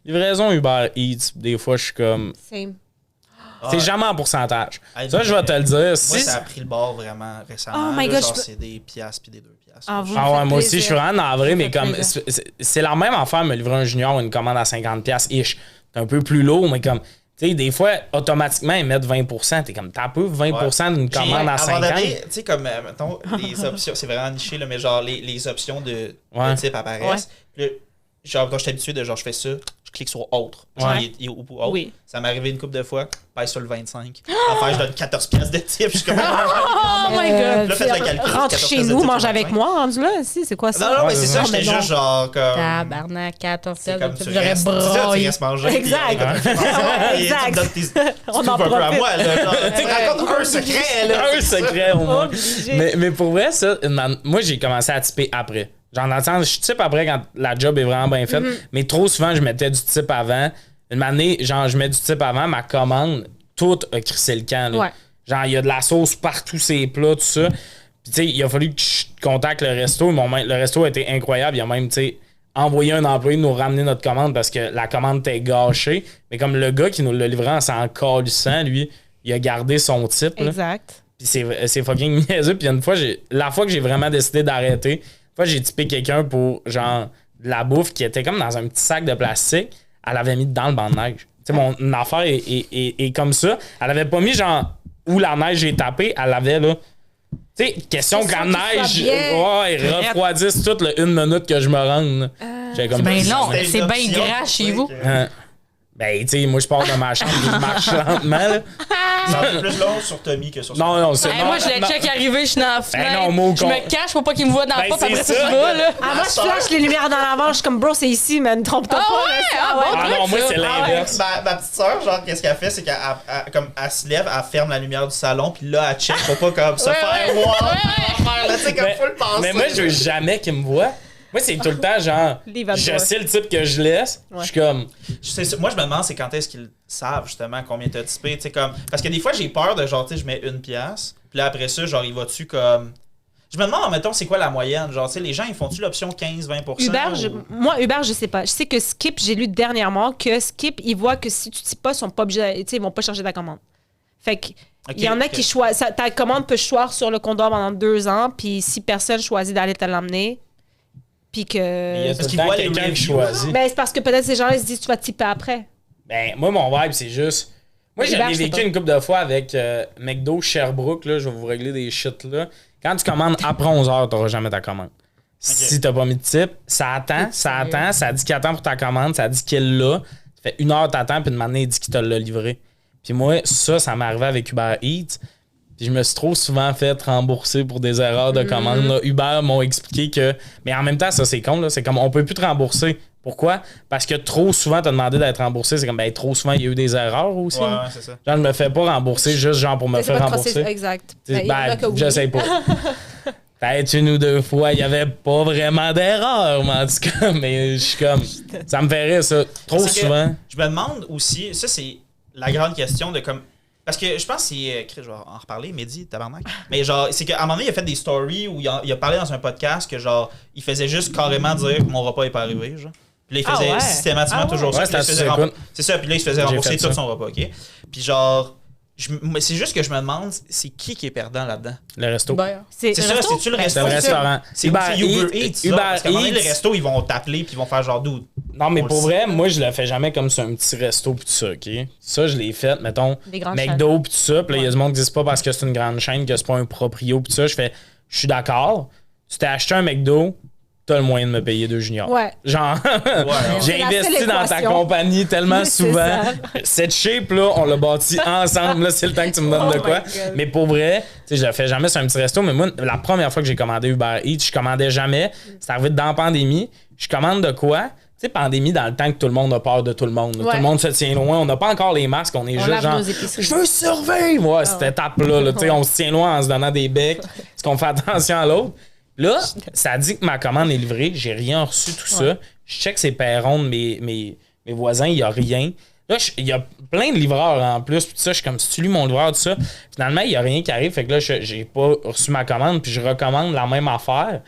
Livraison Uber Eats, des fois, je suis comme. Same. C'est jamais en pourcentage. Ah, Ça, je vais te le dire. Moi, Si... ça a pris le bord vraiment récemment. Oh my là, God, genre, je peux- c'est des piastres puis des 2 piastres. Ah, vous Ah me ouais, faites moi aussi, je plaisir. suis vraiment navré, Ça mais fait comme plaisir. c'est la même affaire me livrer un junior une commande à 50$ ish. C'est un peu plus lourd, mais comme, tu sais, des fois, automatiquement, ils mettent 20%. T'es comme, t'as peu 20% d'une commande à 50$. Tu sais, comme, mettons, les options, c'est vraiment niché, là, mais genre, les options de Ouais. type apparaissent. Puis là, genre, quand je suis habitué de genre, je fais ça, je clique sur autre. Genre, Ouais. il est au bout autre. Oui. Ça m'est arrivé une couple de fois, passe sur le 25. Enfin, je donne 14 piastres de type. Je suis comme. Oh my god! Là, faites le calcul. Rentre 14 chez piastres de nous, type mange sur avec 25. moi, rendu là. Si, c'est quoi ça? Non, mais Ouais, c'est ça, non, j'étais mais non. juste genre comme. Tabarnak, 14 C'est comme tu j'aurais restes, c'est ça, tu braillé. restes manger. Exact. Puis, Ouais, et exact. tu me donnes tes. On Tu en un peu à profite. moi, là. Genre, tu racontes un secret, là. Un secret au moins. Obligé. Mais pour vrai, ça, moi, j'ai commencé à typer après. Genre, dans le sens, je type après quand la job est vraiment bien faite, mais trop souvent, je mettais du type avant. Une année, genre, je mets du type avant, ma commande, tout a crissé le camp. Là. Ouais. Genre, il y a de la sauce partout, ces plats, tout ça. Puis, tu sais, il a fallu que je contacte le resto. Le resto a été incroyable. Il a même, tu sais, envoyé un employé nous ramener notre commande parce que la commande était gâchée. Mais comme le gars qui nous l'a livré en s'en calissant, lui, il a gardé son type. Là. Exact. Puis c'est fucking niaiseux. Puis une fois, la fois que j'ai vraiment décidé d'arrêter, une fois, j'ai typé quelqu'un pour, genre, de la bouffe qui était comme dans un petit sac de plastique. Elle l'avait mis dans le banc de neige. Tu sais, mon affaire est comme ça. Elle avait pas mis, genre, où la neige est tapée. Elle l'avait, là. Tu sais, question C'est que la sûr qu'il neige, soit bien. refroidisse toute le 1 minute que je me rende. J'ai comme C'est bien long. C'était C'est une bien option gras pour chez ça vous. que- Ben, tu sais, moi, je pars de ma chambre et je marche lentement, là. C'est un peu plus long sur Tommy que sur Non, non, c'est. Hey, non, moi, je le non. check arriver, je suis dans la fenêtre. non, moi, je me cache pour pas qu'il me voit dans la Ben, porte, après ça, c'est je ça. vais, là. Ah, moi, je flash les lumières dans l'avant. Je suis comme, bro, c'est ici, man. Trompe-toi Ah pas. ouais? là, Ah ça, bon? Ah non, moi, c'est l'inverse. Ma petite soeur, genre, qu'est-ce qu'elle fait? C'est qu'elle se lève, elle ferme la lumière du salon, puis là, elle check pour pas comme se Ouais, faire ouais. voir. Ouais, Là, tu sais, comme Mais, faut le penser. mais moi, je veux jamais qu'il me voit. Moi, c'est tout le temps genre, Leave at je door. sais le type que je laisse. Je suis comme, Moi, je me demande, c'est quand est-ce qu'ils savent, justement, combien t'as typé. Tu sais, comme. Parce que des fois, j'ai peur de genre, tu sais, je mets 1 pièce, puis là, après ça, genre, il va-tu comme. Je me demande, mettons, c'est quoi la moyenne? Genre, tu sais, les gens, ils font-tu l'option 15-20%? Moi, Uber, je sais pas. Je sais que Skip, j'ai lu dernièrement que Skip, il voit que si tu types pas, ils sont pas obligés, tu sais, ils vont pas charger ta commande. Fait que, il y en a qui choisissent. Ta commande peut choir sur le comptoir pendant 2 ans, puis si personne choisit d'aller te l'emmener, puis il y a que. tout le qu'ils temps voient les quelqu'un qui reviews. choisit. Ben, c'est parce que peut-être ces gens-là, ils se disent, tu vas typer après. Ben, moi, mon vibe, c'est juste. Moi, Uber, j'avais je sais vécu pas. une couple de fois avec McDo Sherbrooke, là, je vais vous régler des shit, là. Quand tu commandes après 11h, t'auras jamais ta commande. Si t'as pas mis de type, ça attend, ça dit qu'il attend pour ta commande, ça dit qu'il l'a. Ça fait 1 heure, t'attends, puis de maintenant, il dit qu'il te l'a livré. Puis moi, ça m'est arrivé avec Uber Eats. Puis je me suis trop souvent fait rembourser pour des erreurs de commande. Là. Uber m'ont expliqué que... Mais en même temps, ça, c'est con. Là. C'est comme, on peut plus te rembourser. Pourquoi? Parce que trop souvent, t'as demandé d'être remboursé. C'est comme, ben, trop souvent, il y a eu des erreurs aussi. Ouais, là. ouais, c'est ça. Genre, je me fais pas rembourser juste genre pour me C'est faire pas rembourser. exact. Tu sais, Ben, il y en a que oui. je sais pas. Peut-être 1 ou 2 fois, il y avait pas vraiment d'erreur, mais en tout cas, mais je suis comme... Ça me fait rire, ça. Trop C'est que souvent. Je me demande aussi, ça, c'est la grande question de comme. Parce que je pense que c'est. Je vais en reparler, Mehdi, tabarnak. Mais genre, c'est qu'à un moment donné, il a fait des stories où il a parlé dans un podcast que genre, il faisait juste carrément dire que mon repas est pas arrivé, genre. Puis là, il faisait Ah ouais. systématiquement Ah ouais. toujours ça. Ouais, Puis là, il se c'était faisait à rem- Sous-Écoute. C'est ça, puis là, il se faisait J'ai rembourser fait tout ça. son repas, OK? Puis genre, mais c'est juste que je me demande, c'est qui est perdant là-dedans? Le resto. Ben, C'est ça, resto? c'est-tu le Ben, resto? C'est le restaurant. C'est Uber Eats. Uber Parce qu'à un moment donné, Eats. les restos, ils vont t'appeler puis ils vont faire genre dude. Non, mais On pour le vrai, moi, je le fais jamais comme sur un petit resto pis tout ça, OK? Ça, je l'ai fait, mettons, Des grandes McDo pis tout ça. Pis là, il y a du monde qui dit c'est pas parce que c'est une grande chaîne que c'est pas un proprio pis tout ça. Je suis d'accord. Tu t'es acheté un McDo, t'as le moyen de me payer 2 juniors. Ouais. Genre, j'ai C'est la investi seule dans ta équation. compagnie tellement C'est souvent. ça. Cette shape-là, on l'a bâti ensemble. Là, c'est le temps que tu me donnes Oh de quoi. my God. Mais pour vrai, tu sais, je le fais jamais sur un petit resto. Mais moi, la première fois que j'ai commandé Uber Eats, je commandais jamais. C'est arrivé dans la pandémie. Je commande de quoi? Tu sais, pandémie, dans le temps que tout le monde a peur de tout le monde. Ouais. Tout le monde se tient loin. On n'a pas encore les masques. On est On juste lave genre. nos épiceries. Je veux survivre! Ouais, cette étape-là. Là, tu sais, on se tient loin en se donnant des becs. Est-ce qu'on fait attention à l'autre? Là, ça dit que ma commande est livrée. J'ai rien reçu, tout ça. Je check ces perrons de mes voisins. Il n'y a rien. Là, il y a plein de livreurs en plus. Puis tout ça, je suis comme, si tu lis mon livreur, tout ça. Finalement, il n'y a rien qui arrive. Fait que là, j'ai pas reçu ma commande. Puis je recommande la même affaire.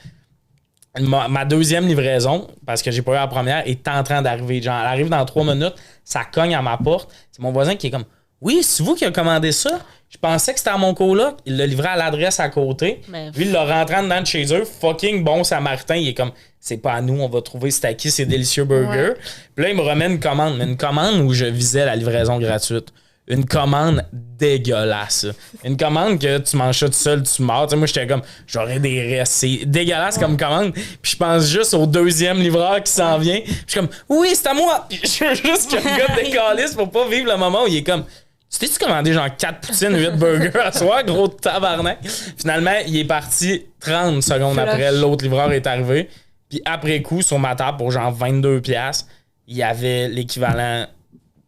Ma deuxième livraison, parce que j'ai pas eu la première, est en train d'arriver. Genre, elle arrive dans 3 minutes, ça cogne à ma porte. C'est mon voisin qui est comme, oui, c'est vous qui avez commandé ça? Je pensais que c'était à mon coloc. Il l'a livré à l'adresse à côté. Mais- Lui, il l'a rentré en dedans de chez eux. Fucking bon samaritain. Il est comme, c'est pas à nous, on va trouver c'est à qui ces délicieux burgers. Ouais. Puis là, il me remet une commande. Mais une commande où je visais la livraison gratuite. une commande dégueulasse. Une commande que tu manges ça tout seul, tu meurs. Tu sais, moi, j'étais comme, j'aurais des restes. C'est dégueulasse comme commande. Puis je pense juste au deuxième livreur qui s'en vient. Puis je suis comme, oui, c'est à moi. Puis je veux juste que le gars décalisse pour pas vivre le moment où il est comme, tu t'es-tu commandé genre 4 poutines, 8 burgers à soir, gros tabarnak? Finalement, il est parti 30 secondes après, l'autre livreur est arrivé. Puis après coup, sur ma table, pour genre 22$, il y avait l'équivalent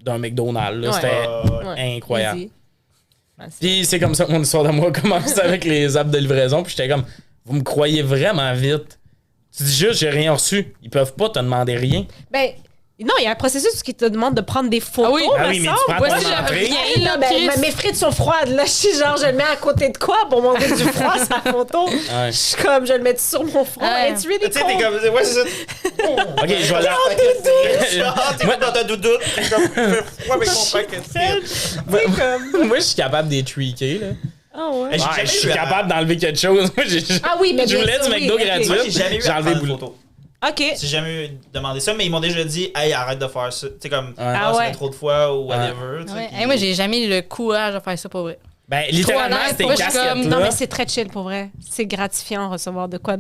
d'un McDonald's. Là. C'était incroyable. Easy. Puis c'est comme ça que mon histoire de moi commence avec les apps de livraison. Puis j'étais comme, vous me croyez vraiment vite. Tu dis juste, j'ai rien reçu. Ils peuvent pas te demander rien. Ben, non, il y a un processus qui te demande de prendre des photos. Ah oui, mais tu prends Voici, ton j'avais entrée. rien, là, Ben, Chris. mes frites sont froides. Là, je suis genre, je le mets à côté de quoi pour montrer du froid sur la photo? Je suis comme, je le mets sur mon front. Ouais. It's really Tu sais, t'es cold. comme. Ouais, c'est ça. Ok, je vais là. T'es comme dans ta doudoute. T'es comme. Ouais, avec mon paquet de frites. C'est comme... Moi, je suis capable de les tweaker. Là. Ah ouais. J'ai Ouais, jamais je suis eu à- capable d'enlever quelque chose. Moi, Ah oui, mais je bien voulais sûr, du oui, McDo ok. gratuit. Moi, j'ai jamais eu J'ai à enlevé prendre le de boulot. photos. OK. J'ai jamais eu demandé ça, mais ils m'ont déjà dit, hey, arrête de faire ça. Tu sais, comme, Ah ça ouais. fait trop de fois ou whatever. tu sais, Ouais. puis- Hey, moi, j'ai jamais eu le courage de faire ça pour vrai. Ben, littéralement, honnête, ces moi, je suis comme- casquettes-là. Non, mais c'est très chill pour vrai. C'est gratifiant recevoir de quoi.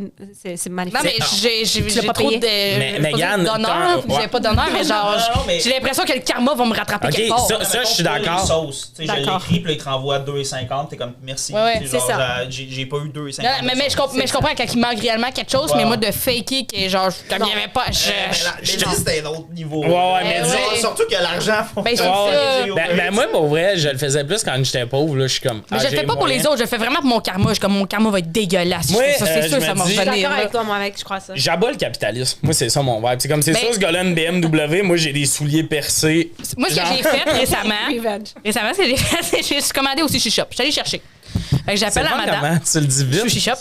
C'est magnifique. Non, mais j'ai pas trop payé? de. Mais, je vais pas dire Mégane, d'honneur, t'as- j'ai pas d'honneur, mais genre, Non, mais- j'ai l'impression que le karma va me rattraper Ok, quelque part. ça, je suis Mettons, d'accord. les sauces, tu sais, je D'accord. l'écris, puis là, il te renvoie 2,50, t'es comme merci. Ouais, ouais, Tu sais, genre, c'est ça. J'ai pas eu 2,50. Non, mais je comprends quand il manque réellement quelque chose, mais moi, de faker que genre, comme il y avait pas. C'était un autre niveau. Ouais, ouais, mais Genre, ouais. surtout que l'argent. Ben, c'est Ouais, ça. Ben, moi, pour vrai, je le faisais plus quand j'étais pauvre. Là, je suis comme. Mais je le fais pas pour les autres, je le fais vraiment pour mon karma. Je suis comme mon karma va être dégueulasse. Moi, ça, c'est je sûr, me ça va dis- Je suis revenir. d'accord là. avec toi, moi, avec, je crois ça. J'abats le capitalisme. Moi, c'est ça mon vibe. C'est comme, c'est Ben- sûr, ce gars-là, une BMW. Moi, j'ai des souliers percés. Moi, ce que Genre- j'ai fait récemment, Revenge. ce que j'ai fait, c'est que je suis commandé au sushi shop. Je suis allée chercher. Fait que C'est j'appelle la pas madame. comment tu le dis vite. Sushi shop.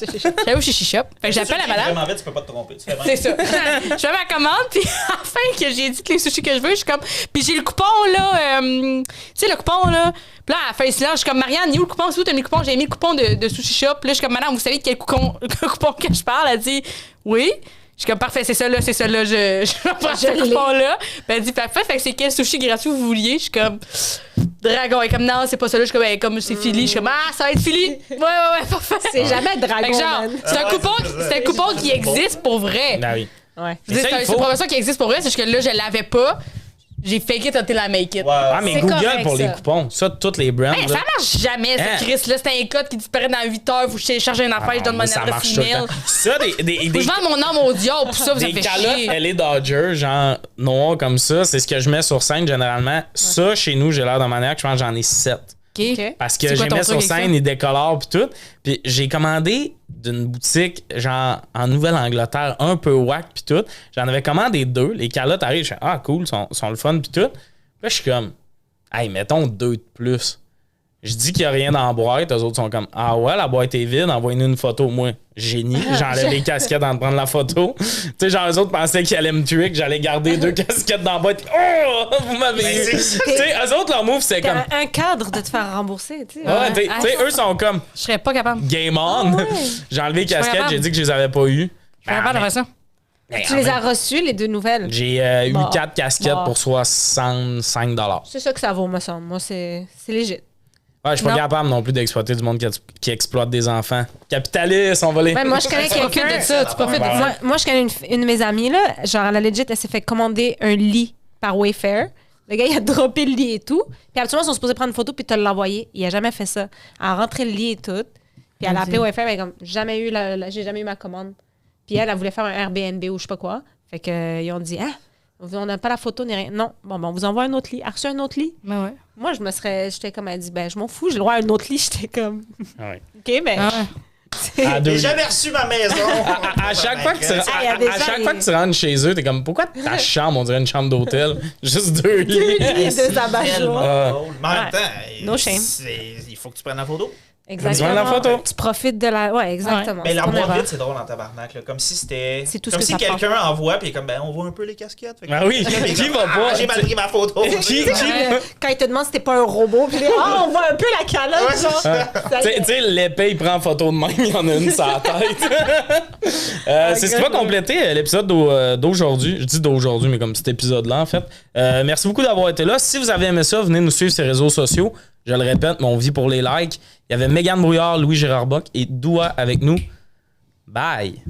J'allais au sushi shop. Fait que j'appelle la madame. Vraiment vite, tu peux pas te tromper. Tu fais C'est ça. Je fais ma commande, puis à la fin que j'ai dit que les sushis que je veux, je suis comme. Puis j'ai le coupon, là. Tu sais, le coupon, là. Puis là, à la fin, silence, je suis comme, Marianne, il est où le coupon? C'est où t'as mis le coupon? J'ai mis le coupon de sushi shop. Puis là, je suis comme, madame, vous savez de quel coupon que je parle? Elle dit, oui. Je suis comme, parfait, c'est ça là, je prends ce l'ai. coupon-là. Puis elle dit, parfait, fait que c'est quel sushi gratuit vous vouliez? Je suis comme, Dragon. Elle est comme, non, c'est pas ça là. Je suis comme, comme c'est Philly. Je suis comme, ah, ça va être Philly. Ouais, parfait. C'est jamais Fait que dragon, genre, man. c'est un ouais, coupon, c'est ça. c'est un coupon qui existe pour vrai. Ben oui. Ouais. Je veux dire, ça, il c'est faut. une promotion qui existe pour vrai, c'est juste que là, je l'avais pas. J'ai fake it until I make it. Ah, mais C'est Google correct, pour ça. les coupons. Ça, toutes les brands. Ben, là. ça marche jamais, Hein? ce Chris. Là, c'était un code qui disparaît dans 8 heures. Faut que je télécharge une affaire, je donne mon moi, ça adresse marche tout le email. temps. Ça, Faut que je vende mon âme au diable pour ça, ça des fait calottes chier. LA Dodger, genre noir comme ça, c'est ce que je mets sur scène généralement. Ça, chez nous, j'ai l'air d'un maniaque, je pense que j'en ai 7. OK. Parce que C'est quoi j'ai ton mis truc sur avec scène, ça? ils décolorent pis tout. Puis j'ai commandé d'une boutique, genre en Nouvelle-Angleterre, un peu whack pis tout. J'en avais commandé 2. Les calottes arrivent, je fais ah cool, sont le fun pis tout. Puis là, je suis comme, hey, mettons 2 de plus. Je dis qu'il n'y a rien dans la boîte. Eux autres sont comme, ah ouais, la boîte est vide, envoyez-nous une photo. Moi, génie. J'enlève les casquettes en prendre la photo. Tu sais, genre, eux autres pensaient qu'ils allaient me tuer, que j'allais garder 2 casquettes dans la boîte. Oh, vous m'avez Ben, eu. c'est ça. Tu sais, eux autres, leur move, c'est comme, Un cadre de te faire rembourser, tu sais. ouais, tu sais, eux sont comme, Je serais pas capable. game on. J'ai enlevé les suis pas casquettes, capable. j'ai dit que je les avais pas eues. Je serais pas capable de faire ça. Mais Tu en les même- as reçus, les 2 nouvelles. J'ai eu Bon. 4 casquettes Bon. pour 65 $. C'est ça que ça vaut, me semble. Moi, c'est léger. Ouais, je suis pas Non. capable non plus d'exploiter du monde qui exploite des enfants. Capitaliste, on va les. Ouais, moi, je connais Tu profites quelqu'un. de ça, tu profites de Ouais. ça. Moi, je connais une de mes amies, là. Genre, elle a legit, elle s'est fait commander un lit par Wayfair. Le gars, il a droppé le lit et tout. Puis habituellement, ils sont supposés prendre une photo puis te l'envoyer. Il a jamais fait ça. Elle a rentré le lit et tout. Puis elle a appelé Wayfair, elle est comme, j'ai jamais eu ma commande. Puis elle voulait faire un Airbnb ou je sais pas quoi. Fait que, ils ont dit, ah, on n'a pas la photo ni rien. Non, bon, on vous envoie un autre lit. Elle a reçu un autre lit. Ben ouais. Moi, j'étais comme, elle dit, ben, je m'en fous, j'ai le droit à un autre lit. J'étais comme, Ouais. OK, mais. Ah ouais. À deux- J'ai jamais reçu ma maison. À chaque fois que tu, Ah, il y a des à gens, chaque fois que tu rentres chez eux, t'es comme, pourquoi ta chambre, on dirait une chambre d'hôtel? Juste 2 lits. Deux abat-jours. Tellement Ah. drôle. Mais en même Ouais. temps, No shame. il faut que tu prennes la photo. Exactement. la photo. Tu profites de la. Ouais, exactement. Mais la C'est ton boîte erreur. vide, c'est drôle en tabarnak. Là. Comme si c'était. C'est tout ce comme que si ça prend. quelqu'un envoie, puis comme, ben, on voit un peu les casquettes. Fait que- Ah oui, Puis qui comme, va pas? J'ai mal pris ma photo. Qui- Quand il te demande si t'es pas un robot, puis on voit un peu la calotte, Ouais, c'est genre. ça. Ça y est. Tu sais, l'épée, il prend photo de même, il y en a une sur la tête. C'est ce qui va compléter l'épisode d'aujourd'hui. Je dis d'aujourd'hui, mais comme cet épisode-là, en fait. Merci beaucoup d'avoir été là. Si vous avez aimé ça, venez nous suivre sur les réseaux sociaux. Je le répète, mais on vit pour les likes. Il y avait Mégane Brouillard, Louis Gérard Bock et Doua avec nous. Bye!